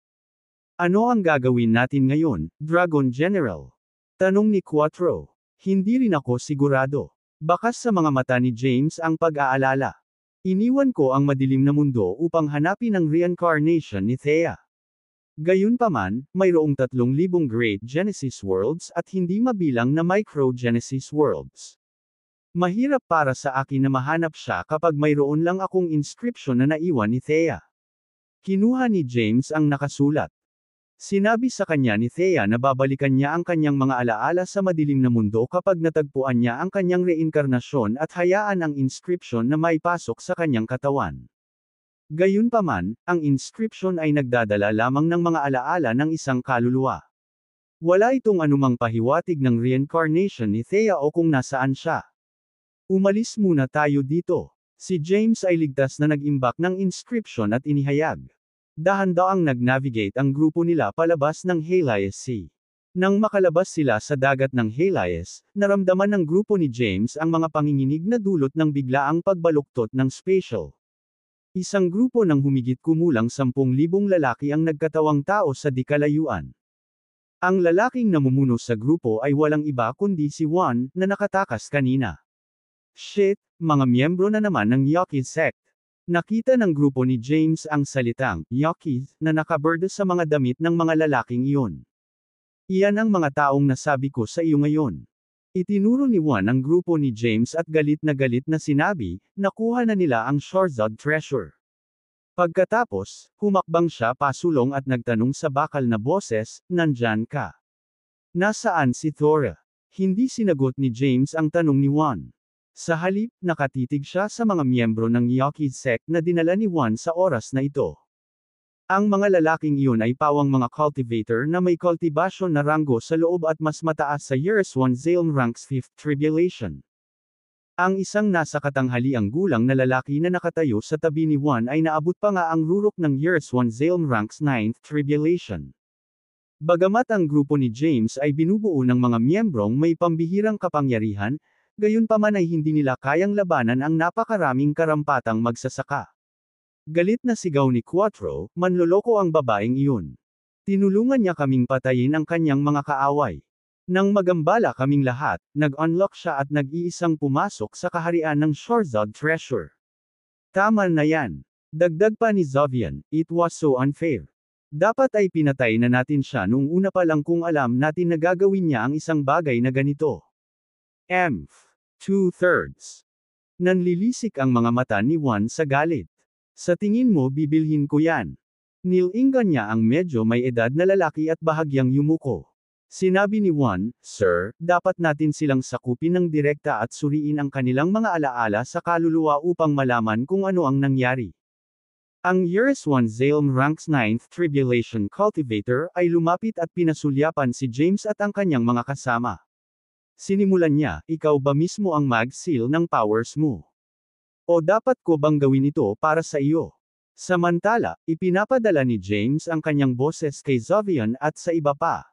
"Ano ang gagawin natin ngayon, Dragon General?" Tanong ni Quattro. "Hindi rin ako sigurado." Bakas sa mga mata ni James ang pag-aalala. "Iniwan ko ang madilim na mundo upang hanapin ang reincarnation ni Thea. Gayunpaman, mayroong 3,000 Great Genesis Worlds at hindi mabilang na Micro Genesis Worlds. Mahirap para sa akin na mahanap siya kapag mayroon lang akong inscription na naiwan ni Thea." Kinuha ni James ang nakasulat. Sinabi sa kanya ni Thea na babalikan niya ang kanyang mga alaala sa madilim na mundo kapag natagpuan niya ang kanyang reinkarnasyon at hayaan ang inscription na maipasok sa kanyang katawan. Gayunpaman, ang inscription ay nagdadala lamang ng mga alaala ng isang kaluluwa. Wala itong anumang pahiwatig ng reincarnation ni Thea o kung nasaan siya. "Umalis muna tayo dito," Si James ay ligtas na nag-imbak ng inscription at inihayag. Dahan-daang nag-navigate ang grupo nila palabas ng Helias Sea. Nang makalabas sila sa dagat ng Helias, naramdaman ng grupo ni James ang mga panginginig na dulot ng biglaang pagbaluktot ng spatial. Isang grupo ng humigit kumulang 10,000 lalaki ang nagkatawang tao sa di kalayuan. Ang lalaking namumuno sa grupo ay walang iba kundi si Juan, na nakatakas kanina. Shit, mga miyembro na naman ng Yaqui sect. Nakita ng grupo ni James ang salitang Yaqui na nakabordo sa mga damit ng mga lalaking iyon. Iyan ang mga taong nasabi ko sa iyo ngayon. Itinuro ni Juan ang grupo ni James at galit na sinabi, nakuha na nila ang Shorzad treasure. Pagkatapos, humakbang siya pasulong at nagtanong sa bakal na boses, nandyan ka? Nasaan si Thora? Hindi sinagot ni James ang tanong ni Juan. Sa halip, nakatitig siya sa mga miyembro ng Yaqui sect na dinala ni Juan sa oras na ito. Ang mga lalaking iyon ay pawang mga cultivator na may cultivation na ranggo sa loob at mas mataas sa Years 1 Zalem ranks 5th tribulation. Ang isang nasa katanghaliang gulang na lalaki na nakatayo sa tabi ni Juan ay naabot pa nga ang rurok ng Years 1 Zalem ranks 9th tribulation. Bagamat ang grupo ni James ay binubuo ng mga miyembrong may pambihirang kapangyarihan, gayunpaman ay hindi nila kayang labanan ang napakaraming karampatang magsasaka. Galit na sigaw ni Quattro, manloloko ang babaeng iyon. Tinulungan niya kaming patayin ang kanyang mga kaaway. Nang magambala kaming lahat, nag-unlock siya at nag-iisang pumasok sa kaharian ng Shorzad treasure. Tama na yan. Dagdag pa ni Zovian, it was so unfair. Dapat ay pinatay na natin siya noong una pa lang kung alam natin na gagawin niya ang isang bagay na ganito. Emph. 2/3. Nanlilisik ang mga mata ni Juan sa galit. Sa tingin mo bibilhin ko yan. Nilinggan niya ang medyo may edad na lalaki at bahagyang yumuko. Sinabi ni Juan, Sir, dapat natin silang sakupin ng direkta at suriin ang kanilang mga alaala sa kaluluwa upang malaman kung ano ang nangyari. Ang Years 1 Zalem ranks 9th tribulation cultivator ay lumapit at pinasulyapan si James at ang kanyang mga kasama. Sinimulan niya, ikaw ba mismo ang mag-seal ng powers mo? O dapat ko bang gawin ito para sa iyo? Samantala, ipinapadala ni James ang kanyang boses kay Zovian at sa iba pa.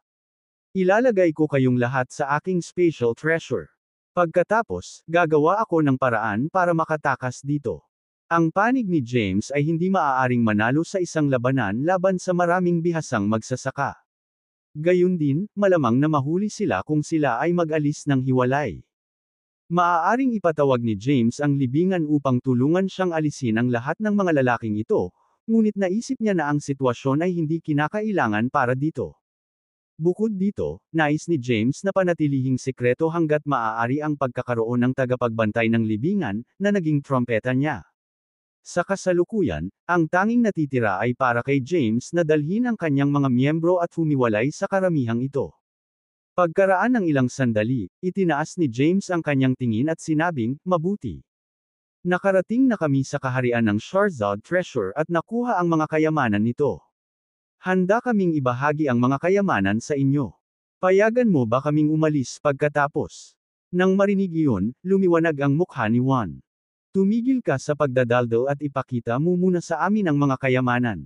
Ilalagay ko kayong lahat sa aking spatial treasure. Pagkatapos, gagawa ako ng paraan para makatakas dito. Ang panig ni James ay hindi maaaring manalo sa isang labanan laban sa maraming bihasang magsasaka. Gayun din, malamang na mahuli sila kung sila ay mag-alis ng hiwalay. Maaaring ipatawag ni James ang libingan upang tulungan siyang alisin ang lahat ng mga lalaking ito, ngunit naisip niya na ang sitwasyon ay hindi kinakailangan para dito. Bukod dito, nais ni James na panatilihing sikreto hanggat maaari ang pagkakaroon ng tagapagbantay ng libingan, na naging trompeta niya. Sa kasalukuyan, ang tanging natitira ay para kay James na dalhin ang kanyang mga miyembro at humiwalay sa karamihang ito. Pagkaraan ng ilang sandali, itinaas ni James ang kanyang tingin at sinabing, mabuti. Nakarating na kami sa kaharian ng Shorzad treasure at nakuha ang mga kayamanan nito. Handa kaming ibahagi ang mga kayamanan sa inyo. Payagan mo ba kaming umalis pagkatapos? Nang marinig iyon, lumiwanag ang mukha ni Juan. Tumigil ka sa pagdadaldal at ipakita mo muna sa amin ang mga kayamanan.